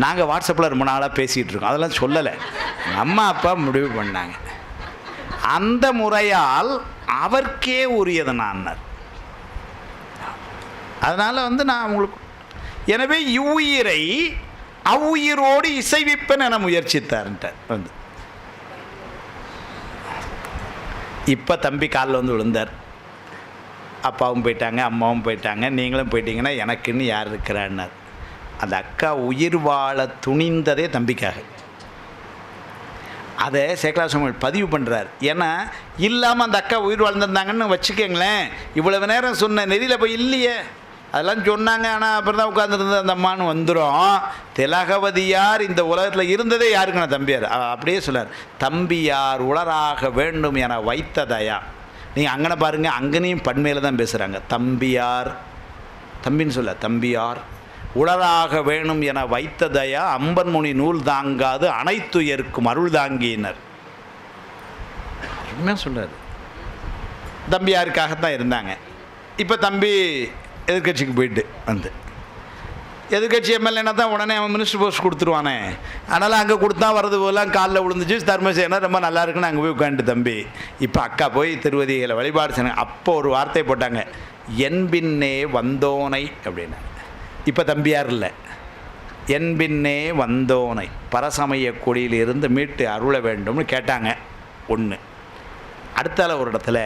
நாங்கள் வாட்ஸ்அப்பில் ரொம்ப நாளாக பேசிகிட்டு இருக்கோம், அதெல்லாம் சொல்லலை. எங்கள் அம்மா அப்பா முடிவு பண்ணாங்க, அந்த முறையால் அவருக்கே உரியது நான்னார். அதனால் வந்து நான் உங்களுக்கு எனவே இவ்வுயிரை அவ்வுயிரோடு இசைவிப்பேன் என முயற்சித்தார்ன்ட்டார். வந்து இப்போ தம்பி காலில் வந்து விழுந்தார். அப்பாவும் போயிட்டாங்க, அம்மாவும் போயிட்டாங்க, நீங்களும் போயிட்டீங்கன்னா எனக்குன்னு யார் இருக்கிறான்னார். அந்த அக்கா உயிர் வாழ துணிந்ததே தம்பிக்காக. அதை சேக்கலார் சாமுவேல் பதிவு பண்ணுறார். ஏன்னா இல்லாமல் அந்த அக்கா உயிர் வாழ்ந்திருந்தாங்கன்னு வச்சுக்கோங்களேன், இவ்வளவு நேரம் சொன்ன நெறியில் போய் இல்லையே, அதெல்லாம் சொன்னாங்க. ஆனால் அப்புறம் தான் உட்காந்துருந்த அந்த அம்மானு வந்துடும். திலகவதியார் இந்த உலகத்தில் இருந்ததே யாருக்குண்ணா, தம்பியார். அப்படியே சொல்லார், தம்பியார் உளராக வேண்டும் என வைத்ததையா. நீங்கள் அங்கனை பாருங்கள், அங்கனையும் பன்மையில் தான் பேசுகிறாங்க. தம்பியார், தம்பின்னு சொல்ல, தம்பியார் உளராக வேணும் என வைத்ததையா அம்பன்முனி நூல் தாங்காது அனைத்துயர்க்கும் அருள் தாங்கினர். என்ன சொல்கிறார், தம்பியாருக்காகத்தான் இருந்தாங்க. இப்போ தம்பி எதிர்கட்சிக்கு போயிட்டு வந்து எதிர்கட்சி எம்எல்ஏனா தான் உடனே அவன் மினிஸ்டர் போஸ்ட் கொடுத்துருவானே. அதனால் அங்கே கொடுத்தா வரது போலாம் காலில் விழுந்துச்சு, தர்மசேனா ரொம்ப நல்லா இருக்குன்னு அங்கே போய் உட்காந்துட்டு தம்பி. இப்போ அக்கா போய் திருவதிகளை வழிபாடு செய்யணும். அப்போ ஒரு வார்த்தை போட்டாங்க, என்பின்னே வந்தோனை அப்படின்னா. இப்போ தம்பியார் இல்லை, என்பின்னே வந்தோனை பரசமய கொடியிலிருந்து மீட்டு அருள வேண்டும்னு கேட்டாங்க. ஒன்று. அடுத்தால ஒரு இடத்துல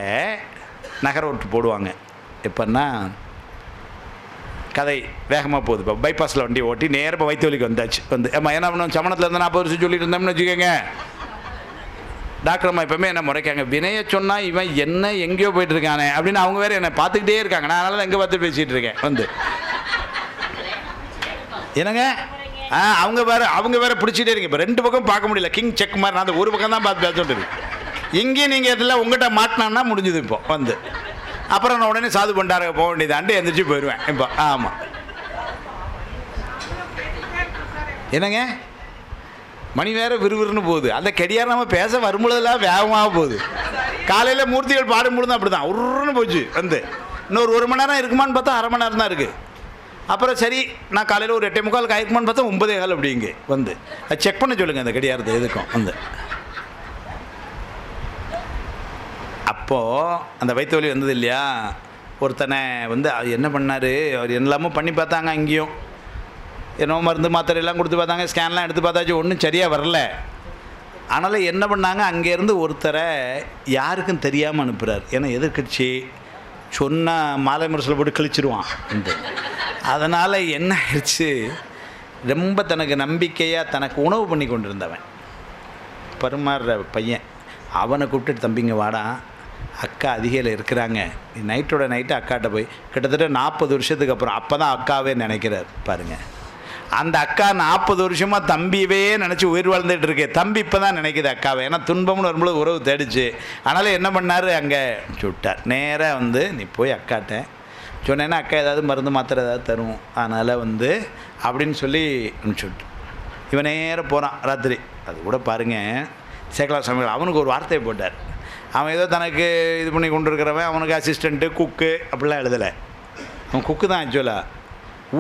நகர ஓட்டு போடுவாங்க. எப்போன்னா கதை வேகமாக போகுது. இப்போ பைபாஸில் வண்டி ஓட்டி நேராக இப்போ வைத்தியவலிக்கு வந்தாச்சு. வந்து ஏம்மா என்ன பண்ணுவோம், சமணத்தில் இருந்து 40 வருஷம் சொல்லிட்டு இருந்தோம்னு வச்சுக்கோங்க. டாக்டர் அம்மா எப்பவுமே என்ன முறைக்காங்க, வினைய சொன்னால் இவன் என்ன எங்கேயோ போயிட்டு இருக்கானே அப்படின்னு அவங்க வேறு என்னை பார்த்துக்கிட்டே இருக்காங்க. நான் அதனால் எங்கே பார்த்து பேசிகிட்டு இருக்கேன். வந்து என்னங்க அவங்க வேறு பிடிச்சிட்டே இருக்கு. இப்போ 2 பக்கம் பார்க்க முடியல, கிங் செக் மாதிரி. நான் அந்த ஒரு பக்கம் தான் பார்த்து பேசிட்டு இருக்கு. இங்கேயும் நீங்கள் இதில் உங்கள்கிட்ட மாட்டினான்னா முடிஞ்சுது. இப்போ வந்து அப்புறம் நான் உடனே சாது பண்டார போக வேண்டியதாண்டு எந்திரிச்சு போயிடுவேன். இப்போ ஆமாம். என்னங்க மணி வேறு விறுவிறுன்னு போகுது. அந்த கெடியார் நம்ம பேச வரும்பொழுதெல்லாம் வேகமாக போகுது. காலையில் மூர்த்திகள் பாடும்பொழுது அப்படி தான் உருன்னு போச்சு. வந்து இன்னொரு 1 மணி நேரம் இருக்குமான்னு பார்த்தா 1/2 மணி நேரம் தான் இருக்குது. அப்புறம் சரி, நான் காலையில் ஒரு 8:45 ஆயிருக்குமான்னு பார்த்தா 9:15 அப்படிங்க. வந்து அது செக் பண்ண சொல்லுங்கள் அந்த கெடியாரத்தை எதுக்கும். வந்து அப்போது அந்த வயிற்று வலி வந்தது இல்லையா, ஒருத்தனை வந்து என்ன பண்ணார், அவர் எல்லாமும் பண்ணி பார்த்தாங்க. அங்கேயும் என்னோ மருந்து மாத்திரையெல்லாம் கொடுத்து பார்த்தாங்க, ஸ்கேன்லாம் எடுத்து பார்த்தாச்சு, ஒன்றும் சரியாக வரல. அதனால் என்ன பண்ணாங்க, அங்கேருந்து ஒருத்தரை யாருக்கும் தெரியாமல் அனுப்புகிறார். ஏன்னா எதிர்கட்சி சொன்னால் மாலை முரசில் போட்டு கிழிச்சிருவான். அதனால் என்ன ஆயிடுச்சு, ரொம்ப தனக்கு நம்பிக்கையாக தனக்கு உணவு பண்ணி கொண்டு இருந்தவன் பருமாறுற பையன், அவனை கூப்பிட்டு தம்பிங்க வாடா, அக்கா அதிகையில் இருக்கிறாங்க, நீ நைட்டோட நைட்டு அக்காட்ட போய் கிட்டத்தட்ட 40 வருஷத்துக்கு அப்புறம் அப்போ தான் அக்காவே நினைக்கிறார் பாருங்கள். அந்த அக்கா 40 வருஷமாக தம்பியவே நினச்சி உயிர் வாழ்ந்துட்டு இருக்கே, தம்பி இப்போ தான் நினைக்கிது அக்காவை. ஏன்னா துன்பம்னு வரும்போது உறவு தேடிச்சு. அதனால் என்ன பண்ணார், அங்கே சுட்டார். நேராக வந்து நீ போய் அக்காட்ட சொன்னேன்னா அக்கா ஏதாவது மருந்து மாத்திரை ஏதாவது தரும், அதனால் வந்து அப்படின்னு சொல்லி அனுப்பிச்சுட்டு இவன் நேராக போகிறான் ராத்திரி. அது கூட பாருங்கள், சேக்கலார் சாமுவேல் அவனுக்கு ஒரு வார்த்தையை போட்டார். அவன் ஏதோ தனக்கு இது பண்ணி கொண்டு இருக்கிறவன், அவனுக்கு அசிஸ்டண்ட்டு குக்கு அப்படிலாம் எழுதலை. அவன் குக்கு தான் ஆக்சுவலாக.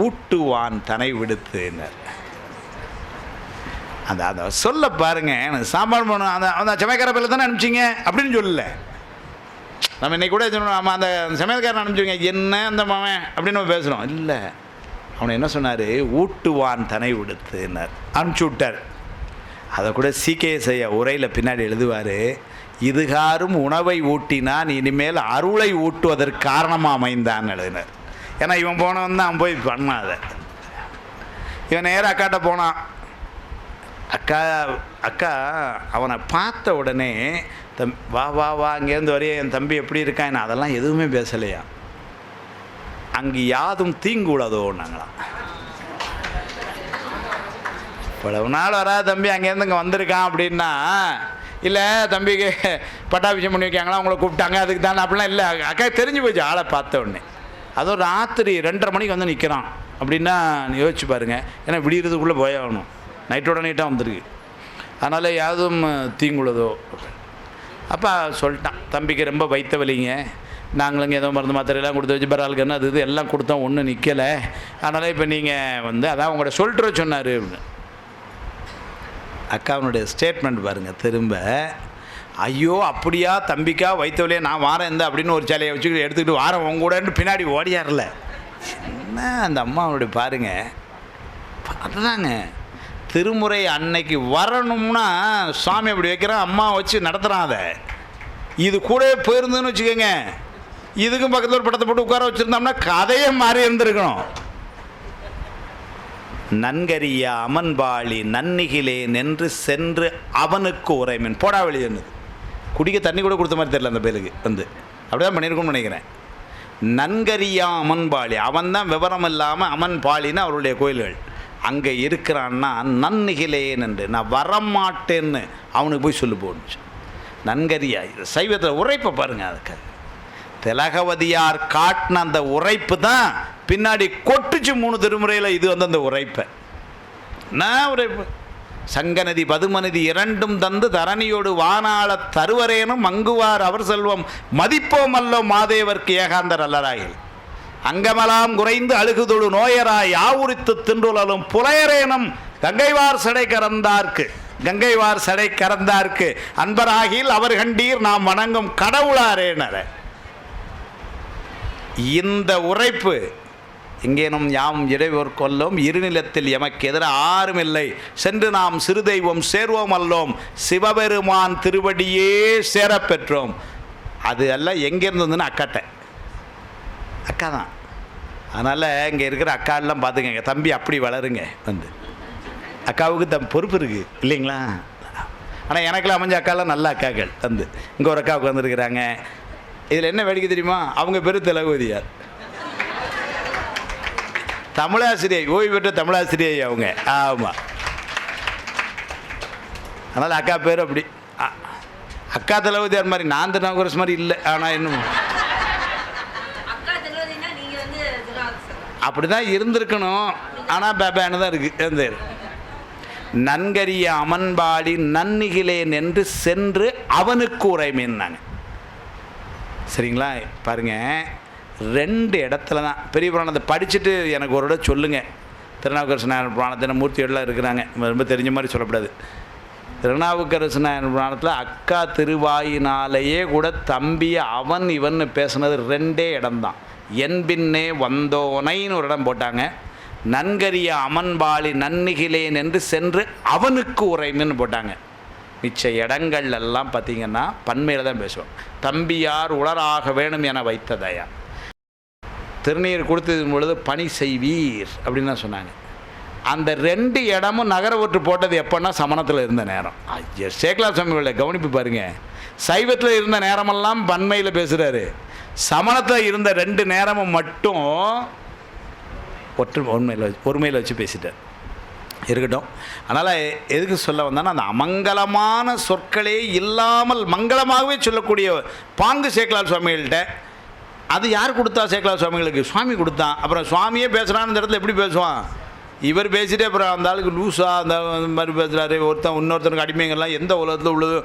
ஊட்டுவான் தனை விடுத்துனார். அந்த அதை சொல்ல பாருங்க, எனக்கு சாப்பாடு போகணும், அந்த அந்த சமையல்கார பேரில் தானே அனுப்பிச்சிங்க அப்படின்னு சொல்லலை. நம்ம இன்றைக்கி கூட சொல்லணும், ஆமாம் அந்த சமையல்காரன் அனுப்பிச்சிங்க என்ன அந்த மாவன் அப்படின்னு நம்ம பேசுகிறோம். இல்லை, அவனை என்ன சொன்னார், ஊட்டுவான் தனை விடுத்துனார், அனுப்பிச்சி விட்டார். அதை கூட CKS ஐயா உரையில் பின்னாடி எழுதுவார், இதுகாரும் உணவை ஊட்டினான் இனிமேல் அருளை ஊட்டுவதற்கு காரணமாக அமைந்தான்னு எழுதினார். ஏன்னா இவன் போனவன் தான் அவன் போய் பண்ணாத. இவன் நேராக அக்காட்ட போனான். அக்கா அவனை பார்த்த உடனே வா வா வா அங்கேருந்து வரைய என் தம்பி எப்படி இருக்கான், அதெல்லாம் எதுவுமே பேசலையா. அங்கு யாதும் தீங்குள்ளதோ நாங்களாம். இவ்வளவு நாள் வராது தம்பி, அங்கேருந்து இங்கே வந்திருக்கான் அப்படின்னா, இல்லை தம்பிக்கு பட்டாபிஷேகம் பண்ணி வைக்காங்களா, அவங்கள கூப்பிட்டாங்க அதுக்கு தானே அப்படிலாம் இல்லை. அக்கா தெரிஞ்சு போச்சு ஆளை பார்த்த உடனே. அதுவும் ராத்திரி 2:30 மணிக்கு வந்து நிற்கிறான் அப்படின்னா யோசிச்சு பாருங்கள். ஏன்னா விடியறதுக்குள்ளே போயாகணும், நைட்டோட நைட்டாக வந்திருக்கு. அதனால் யாதும் தீங்குள்ளதோ. அப்போ சொல்லிட்டான், தம்பிக்கு ரொம்ப வைத்த வலிங்க, நாங்களும் ஏதோ மருந்து மாத்திரையெல்லாம் கொடுத்து வச்சு பரவாயில்லன்னு அது இது எல்லாம் கொடுத்தோம், ஒன்றும் நிற்கலை. அதனால் இப்போ நீங்கள் வந்து அதான் உங்கள்கிட்ட சொல்லிட்டு சொன்னார் அப்படின்னு. அக்காவனுடைய ஸ்டேட்மெண்ட் பாருங்கள் திரும்ப. ஐயோ அப்படியா தம்பிக்கா வைத்த வலியா, நான் வாரம் இந்த அப்படின்னு ஒரு சேலையை வச்சுக்கிட்டு எடுத்துக்கிட்டு வாரம் உங்க கூடன்னு பின்னாடி ஓடியாரல. என்ன அந்த அம்மாவுடைய பாருங்க, அதுதாங்க திருமுறை அன்னைக்கு வரணும்னா சுவாமி அப்படி வைக்கிறான், அம்மா வச்சு நடத்துகிறான். அதை இது கூட போயிருந்ததுன்னு வச்சுக்கோங்க, இதுக்கும் பக்கத்தில் ஒரு படத்தை போட்டு உட்கார வச்சுருந்தோம்னா கதையே மாறி இருந்திருக்கணும். நன்கரியா அமன்பாளி நன்னிகிலே நின்று சென்று அவனுக்கு உரைமின் போடா வெளியேன்னு. குடிக்க தண்ணி கூட கொடுத்த மாதிரி தெரியல அந்த பேருக்கு வந்து, அப்படிதான் பண்ணியிருக்கோம்னு நினைக்கிறேன். நன்கரியா அமன்பாளி, அவன் தான் விவரம் இல்லாமல் அமன்பாளின்னு அவருடைய கோயில்கள் அங்கே இருக்கிறான்னா நன்னிகிலே நின்று நான் வரமாட்டேன்னு அவனுக்கு போய் சொல்லு போடுச்சு. நன்கரியா சைவத்தில் உரைப்பை பாருங்கள். அதுக்கு திலகவதியார் காட்டின அந்த உரைப்பு தான் பின்னாடி கொட்டுச்சு 3 திருமுறையில். இது வந்து அந்த உரைப்பை நான் உரைப்பு சங்கநதி பதுமநதி இரண்டும் தந்து தரணியோடு வானாள தருவரேனும் மங்குவார் அவர் செல்வம் மதிப்போம் அல்லோ மாதேவர்க்கு ஏகாந்தர் அல்லராயில் அங்கமலாம் குறைந்து அழுகுதொடு நோயராய் ஆவுரித்து தின்றுலும் புலையரேனும் கங்கைவார் சடை கறந்தார்க்கு கங்கைவார் சடை கறந்தார்க்கு அன்பராகில் அவர் கண்டீர் நாம் வணங்கும் கடவுளாரேனர. இந்த உரைப்பு எங்கேனும் யாம் இறைவோர் கொல்லோம் இருநிலத்தில் எமக்கு எதிர ஆறும் இல்லை சென்று நாம் சிறு தெய்வம் சேர்வோம் அல்லோம் சிவபெருமான் திருவடியே சேரப்பெற்றோம். அது எல்லாம் எங்கே இருந்ததுன்னு அக்காட்ட அக்கா தான். அதனால் இங்கே இருக்கிற அக்காலாம் பார்த்துக்கங்க, தம்பி அப்படி வளருங்க வந்து. அக்காவுக்கு பொறுப்பு இருக்குது இல்லைங்களா? ஆனால் எனக்குலாம் அமைஞ்ச அக்காலாம் நல்ல அக்காக்கள் வந்து இங்கே ஒரு அக்கா உட்காந்துருக்குறாங்க. இதில் என்ன வேடிக்கை தெரியுமா, அவங்க பேர் திலகவதியார், தமிழாசிரியை, ஓய்வு பெற்ற தமிழாசிரியை அவங்க. ஆமாம், அதனால் அக்கா பேர் அப்படி. அக்கா திலகவதியார் மாதிரி நான் திருநாவுக்கரசு மாதிரி இல்லை. ஆனால் இன்னும் அப்படி தான் இருந்திருக்கணும். ஆனால் பேபான்னு தான் இருக்குது. நன்கரிய அமன்பாடி நன்னிகிலே நின்று சென்று அவனுக்கு உரைமேன்னாங்க. சரிங்களா? பாருங்கள், 2 இடத்துல தான் பெரிய புராணத்தை படிச்சுட்டு எனக்கு ஒரு இடம் சொல்லுங்கள். திருநாவுக்கரசு நாயனர் புராணத்தில் மூர்த்தியோடலாம் இருக்கிறாங்க, ரொம்ப தெரிஞ்ச மாதிரி சொல்லக்கூடாது. திருநாவுக்கரசு நாயனர் புராணத்தில் அக்கா திருவாயினாலேயே கூட தம்பியை அவன் இவன் பேசுனது 2 இடம்தான். என்பின்னே வந்தோனைன்னு ஒரு இடம் போட்டாங்க. நன்கரிய அமன்பாளி நன்னிகிலேன் என்று சென்று அவனுக்கு உரைமின்னு போட்டாங்க. மிச்ச இடங்கள்லாம் பார்த்திங்கன்னா பன்மையில் தான் பேசுவோம். தம்பியார் உளராக வேணும் என வைத்ததையா திருநீர் கொடுத்தது பொழுது பணி செய்வீர் அப்படின்னு தான் சொன்னாங்க. அந்த 2 இடமும் நகர ஒற்று போட்டது எப்போன்னா சமணத்தில் இருந்த நேரம். ஐயா, சேக்கலார் சுவாமியோட கவனிப்பு பாருங்கள். சைவத்தில் இருந்த நேரமெல்லாம் பன்மையில் பேசுகிறாரு, சமணத்தில் இருந்த 2 நேரமும் மட்டும் ஒருமையில் வச்சு பேசிட்டார். இருக்கட்டும். அதனால் எதுக்கு சொல்ல வந்தான்னா, அந்த அமங்கலமான சொற்களே இல்லாமல் மங்களமாகவே சொல்லக்கூடிய பாங்கு சேக்கலார் சுவாமிகள்கிட்ட. அது யார் கொடுத்தா? சேக்கலார் சுவாமிகளுக்கு சுவாமி கொடுத்தான். அப்புறம் சுவாமியே பேசுகிறான்னு இந்த இடத்துல எப்படி பேசுவான்? இவர் பேசிட்டே அப்புறம் அந்த ஆளுக்கு லூஸாக அந்த மாதிரி பேசுகிறாரு. இன்னொருத்தனுக்கு அடிமைங்கள்லாம் எந்த உலகத்தில் உள்ளது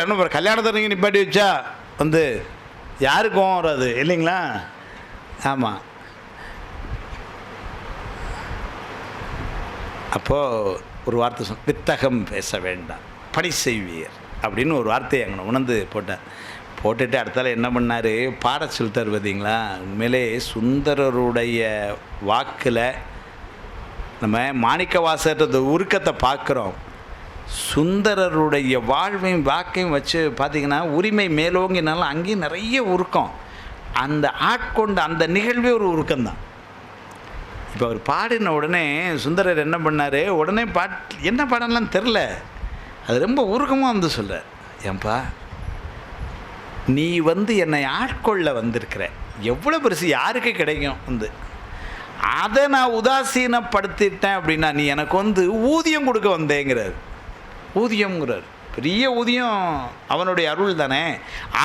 என்ன கல்யாணத்திற்கு நிப்பாட்டி வச்சா வந்து யாருக்கும் வராது இல்லைங்களா? ஆமாம். அப்போது ஒரு வார்த்தை வித்தகம் பேச வேண்டாம் பணி செய்வீர் அப்படின்னு ஒரு வார்த்தையை அங்கே உணர்ந்து போட்டுட்டு அடுத்தால என்ன பண்ணார், பாட சொல்லிட்டார். பார்த்தீங்களா? உண்மையிலே சுந்தரருடைய வாக்கில் நம்ம மாணிக்க வாசகத்தை உருக்கத்தை பார்க்குறோம். சுந்தரருடைய வாழ்வையும் வாக்கையும் வச்சு பார்த்திங்கன்னா உரிமை மேலோங்கினாலும் அங்கேயும் நிறைய உருக்கம். அந்த ஆட்கொண்ட அந்த நிகழ்வே ஒரு உருக்கம்தான். இப்போ அவர் பாடின உடனே சுந்தரர் என்ன பண்ணார், உடனே என்ன பாடலாம் தெரில, அது ரொம்ப உருக்கமாக வந்து சொல்கிறார். ஏன்பா நீ வந்து என்னை ஆட்கொள்ள வந்திருக்கிற, எவ்வளோ பெருசு, யாருக்கு கிடைக்கும் வந்து. அதை நான் உதாசீனப்படுத்திட்டேன் அப்படின்னா, நீ எனக்கு வந்து ஊதியம் கொடுக்க வந்தேங்கிறார். ஊதியம்ங்கிறார், பெரிய ஊதியம் அவனுடைய அருள் தானே,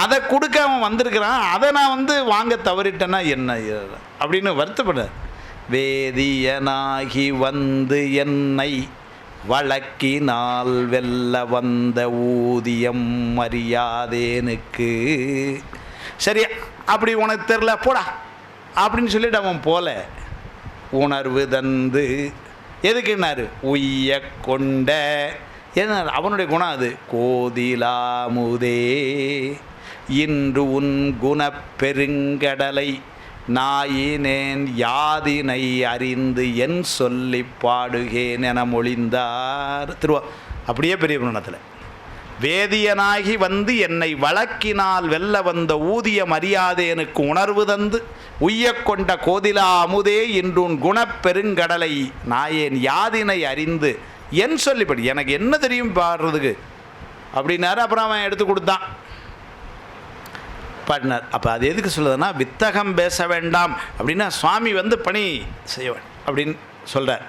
அதை கொடுக்க அவன் வந்திருக்கிறான், அதை நான் வந்து வாங்க தவறிட்டேன்னா என்ன அப்படின்னு வருத்தப்படுறார். வேதியனாகி வந்து என்னை வழக்கினால் வெல்ல வந்த ஊதியம் மரியாதேனுக்கு. சரி, அப்படி உனக்கு தெரில போடா அப்படின்னு சொல்லிட்டு அவன் போல, உணர்வு தந்து எதுக்குன்னாரு, உய்ய கொண்ட, என்ன அவனுடைய குணம் அது, கோதிலாமுதே இன்று உன் குணப்பெருங்கடலை நாயினேன் யாதினை அறிந்து என் சொல்லி பாடுகேன் என மொழிந்தார் திருவா. அப்படியே பெரிய புராணத்தில், வேதியனாகி வந்து என்னை வழக்கினால் வெல்ல வந்த ஊதிய மரியாதையனுக்கு உணர்வு தந்து உய்ய கொண்ட கோதிலா அமுதே இன்றுன் குணப்பெருங்கடலை நாயேன் யாதினை அறிந்து என் சொல்லிப்படி, எனக்கு என்ன தெரியும் பாடுறதுக்கு அப்படின்னாரு. அப்புறம் அவன் எடுத்து கொடுத்தான், பாடினார். அப்போ அது எதுக்கு சொல்லுதுன்னா, வித்தகம் பேச வேண்டாம் அப்படின்னா சுவாமி வந்து பணி செய்வேன் அப்படின்னு சொல்கிறார்.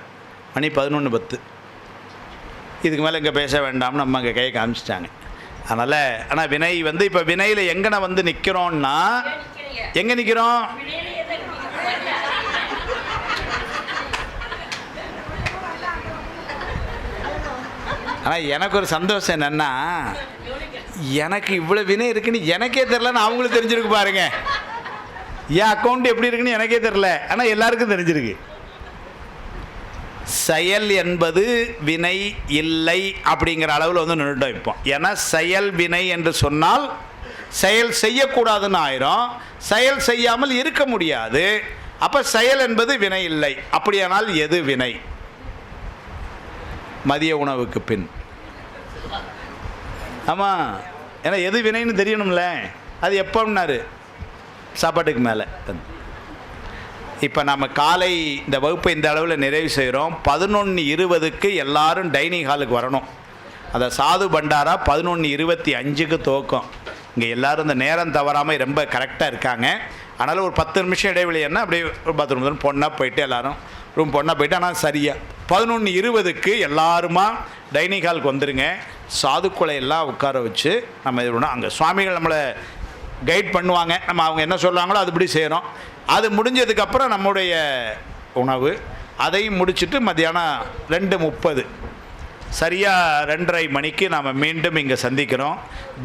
மணி 11:10. இதுக்கு மேலே இங்கே பேச வேண்டாம்னு நம்ம அங்கே கையை காமிச்சிட்டாங்க. அதனால் ஆனால் வினை வந்து இப்போ வினையில் எங்கன வந்து நிற்கிறோன்னா, எங்கே நிற்கிறோம், ஆனால் எனக்கு ஒரு சந்தோஷம் என்னென்னா, எனக்கு இவ்வளோ வினை இருக்குன்னு எனக்கே தெரிலன்னு அவங்களுக்கு தெரிஞ்சிருக்கு பாருங்க. என் அக்கௌண்ட் எப்படி இருக்குன்னு எனக்கே தெரில, ஆனால் எல்லாருக்கும் தெரிஞ்சிருக்கு. செயல் என்பது வினை இல்லை அப்படிங்கிற அளவில் வந்து நின்றுட்டோம் இப்போ. ஏன்னா செயல் வினை என்று சொன்னால் செயல் செய்யக்கூடாதுன்னு ஆயிரும், செயல் செய்யாமல் இருக்க முடியாது. அப்போ செயல் என்பது வினை இல்லை. அப்படியானால் எது வினை? மதிய உணவுக்கு பின். ஆமாம், ஏன்னா எது வினைன்னு தெரியணும்ல. அது எப்போன்னாரு, சாப்பாட்டுக்கு மேலே. இப்போ நம்ம காலை இந்த வகுப்பை இந்த அளவில் நிறைவு செய்கிறோம். 11:20க்கு எல்லாரும் டைனிங் ஹாலுக்கு வரணும். அந்த சாது பண்டாரா 11:25க்கு துவக்கம். இங்கே எல்லோரும் இந்த நேரம் தவறாமல் ரொம்ப கரெக்டாக இருக்காங்க. அதனால் ஒரு 10 நிமிஷம் இடைவெளி என்ன அப்படியே ஒரு பாத்ரூம் பொண்ணாக போயிட்டு எல்லோரும் ரூம் பொண்ணாக போயிட்டு, ஆனால் சரியாக 11:20க்கு எல்லாருமா டைனிங் ஹாலுக்கு வந்துடுங்க. சாதுக்களை எல்லாம் உட்கார வச்சு நம்ம இது பண்ணோம். அங்கே சுவாமிகள் நம்மளை கைட் பண்ணுவாங்க, நம்ம அவங்க என்ன சொல்கிறாங்களோ அதுபடி செய்கிறோம். அது முடிஞ்சதுக்கப்புறம் நம்முடைய உணவு, அதையும் முடிச்சுட்டு மத்தியானம் 2:30 சரியாக 2:30 மணிக்கு நாம் மீண்டும் இங்கே சந்திக்கிறோம்.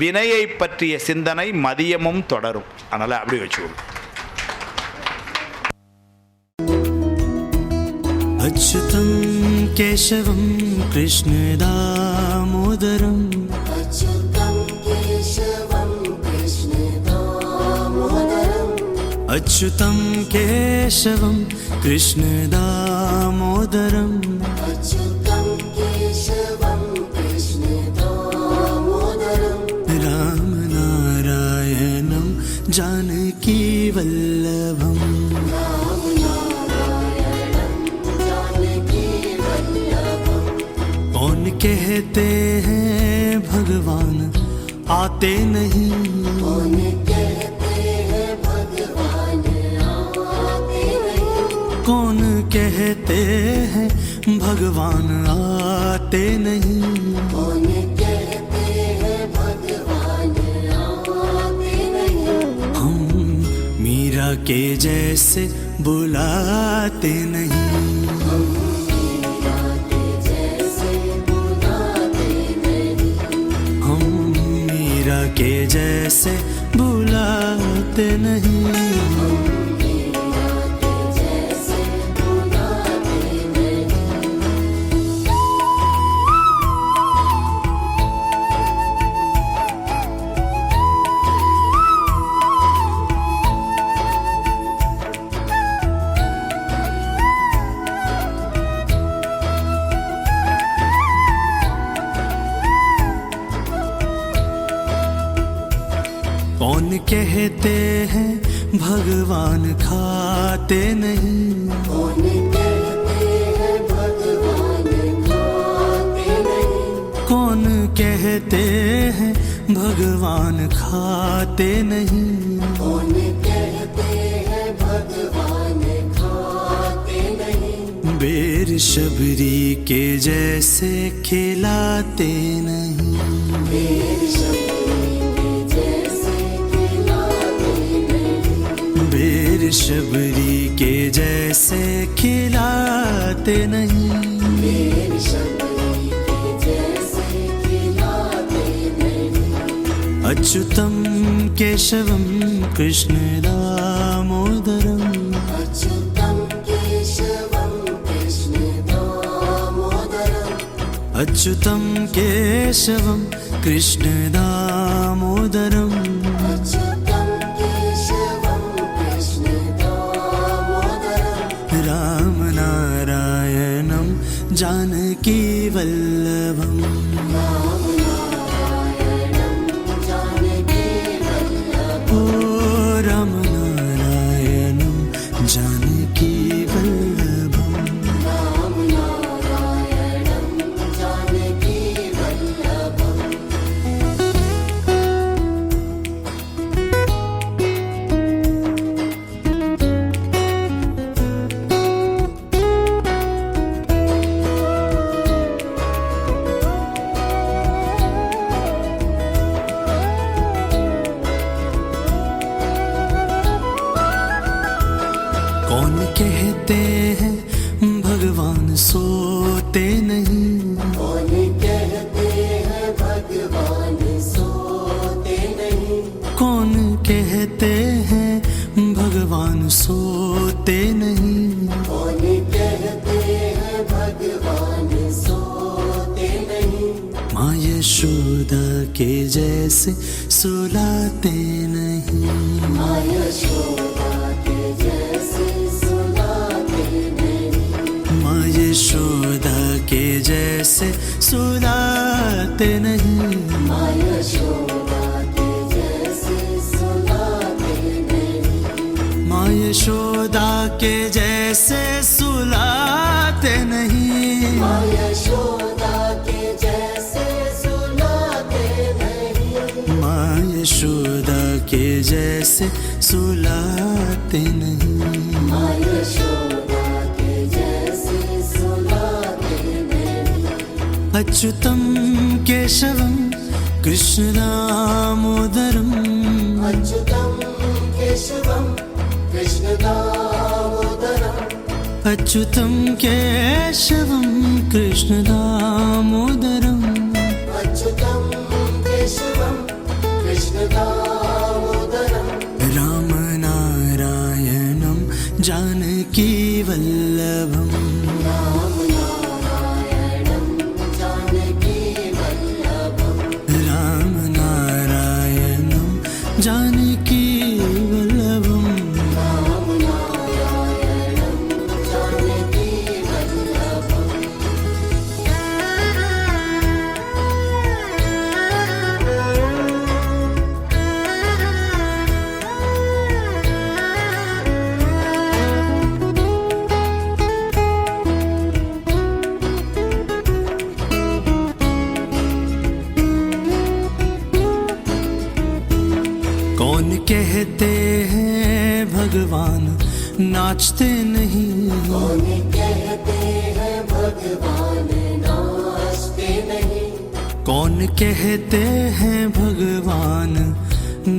வினையை பற்றிய சிந்தனை மதியமும் தொடரும். அதனால் அப்படி வச்சுக்கோங்க. अच्युतं केशवं कृष्ण दामोदरम् अच्युतं केशवं कृष्ण दामोदरम् अच्युतं केशवं कृष्ण दामोदरम् अच्युतं केशवं कृष्ण दामोदरम् रामनारायणं जानकी वल्लभम् कहते हैं भगवान आते नहीं, कौन कहते हैं भगवान आते नहीं, कौन कहते हैं भगवान आते नहीं, कौन कहते हैं भगवान आते नहीं। हम मीरा के जैसे बुलाते नहीं, के जैसे बुलाते नहीं। कौन कहते हैं भगवान खाते नहीं, कौन कहते हैं भगवान खाते नहीं, कौन कहते हैं भगवान खाते नहीं, कौन कहते शबरी के जैसे खिलाते नहीं, बेर शबरी के जैसे खिलाते नहीं, अच्युतम केशवम कृष्ण दामोदरम, अच्युतम केशवम कृष्ण दामोदरम, राम नारायणम जानकी वल्लभम, ओ राम नारायणम जानकी वल्लभम, कौन कहते हैं भगवान सोते नहीं, कौन कहते हैं भगवान सोते नहीं, कौन कहते हैं भगवान सोते नहीं, कौन कहते हैं भगवान सोते नहीं, माँ यशोदा के जैसे सुलाते नहीं, माँ यशोदा के जैसे सुलाते नहीं, माँ यशोदा के जैसे सुलाते नहीं, माँ यशोदा के जैसे सुलाते नहीं, माँ यशोदा के जैसे सुलाते नहीं, माँ यशोदा के जैसे सुलाते नहीं, माँ यशोदा के जैसे सुलाते नहीं, माँ यशोदा के जैसे सुलाते नहीं, अच्युतम केशवम कृष्ण दामोदरम, अच्युतम केशवम कृष्ण दामोदरम, अच्युतम केशवम कृष्ण दामोदरम, अच्युतम केशवम कृष्ण दामोदरम, राम नारायणम जानकी वल्लभम, राम नारायणं जानकी वल्लभम, राम नारायणम जानकी वल्लभम, राम नारायणं जानकी वल्लभम, कौन कहते हैं भगवान नाचते नहीं, कौन कहते हैं भगवान नाचते नहीं, कौन कहते हैं भगवान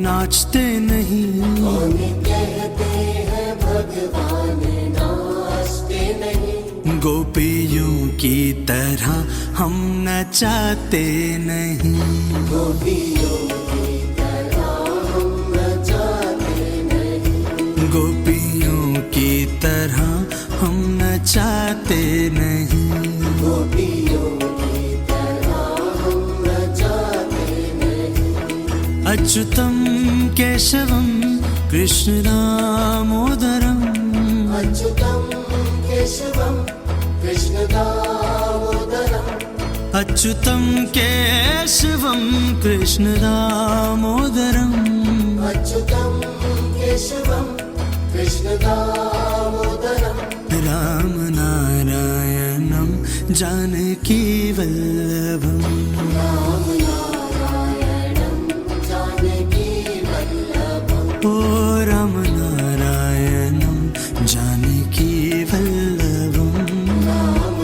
नाचते नहीं, कौन कहते हैं भगवान नाचते नहीं, गोपियों की तरह हम नचाते नहीं, गोपियों की तरह हम नचाते नहीं, गोपियों की तरह हम नचाते नहीं, गोपियों की तरह हम नचाते नहीं, अच्युतम केशवम कृष्ण दामोदरम, अच्युतम केशवम कृष्ण दामोदरम, अच्युतम केशवम कृष्ण दामोदरम, अच्युतम केशवम कृष्ण दामोदरम, राम नारायणम जानकी वल्लभम, राम नारायणं जानकी वल्लभम, ओ राम नारायणम जानकी वल्लभम, राम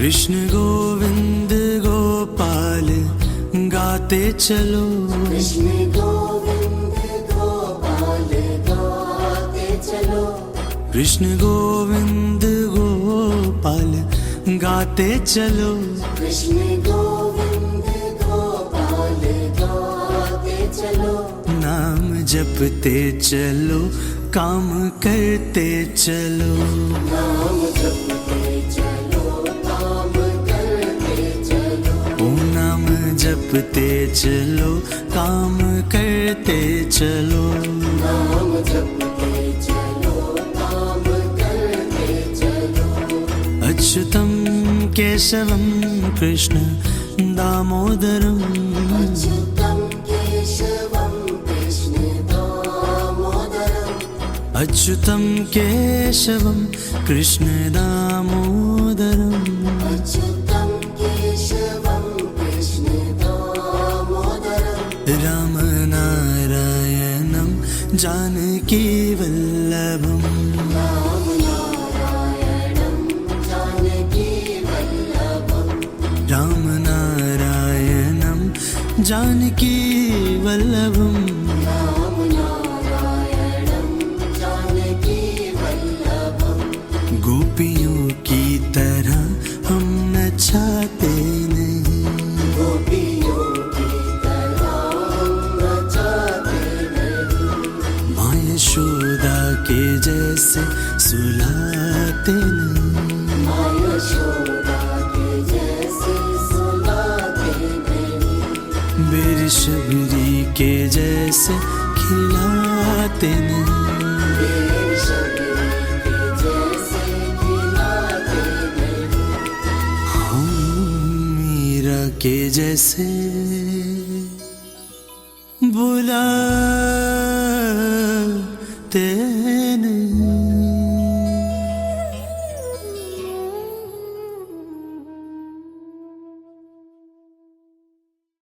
कृष्ण गोविंद गोपाल गाते चलो, कृष्ण गोविंद गोपाल गाते चलो, कृष्ण गोविंद गोपाल गाते चलो, कृष्ण गोविंद गोपाल गाते चलो, नाम जपते चलो, काम करते चलो, नाम जपते चलो, काम करते चलो, ओ नाम जपते चलो, काम करते चलो, नाम जपते चलो, काम करते चलो, अच्युतं केशवं कृष्ण दामोदरम्, अच्युतं केशवं कृष्ण दामोदरम्, अच्युतं केशवं कृष्ण दामोदरम्, अच्युतं केशवं कृष्ण दामोदरम्, रामनारायणं जानकी वल्लभम्, राम नारायणं जानकी वल्लभम्, रामनारायणं जानकी वल्लभम्, राम नारायणं जानकी वल्लभम्, गोपियों की तरह हम नचाते नहीं, गोपियों की तरह हम नचाते नहीं, माँ यशोदा के जैसे सुलाते नहीं, माँ यशोदा के जैसे सुलाते नहीं, बेरशबरी के जैसे खिलाते नहीं, बेर शबरी के जैसे खिलाते नहीं, हम मीरा के जैसे बुलाते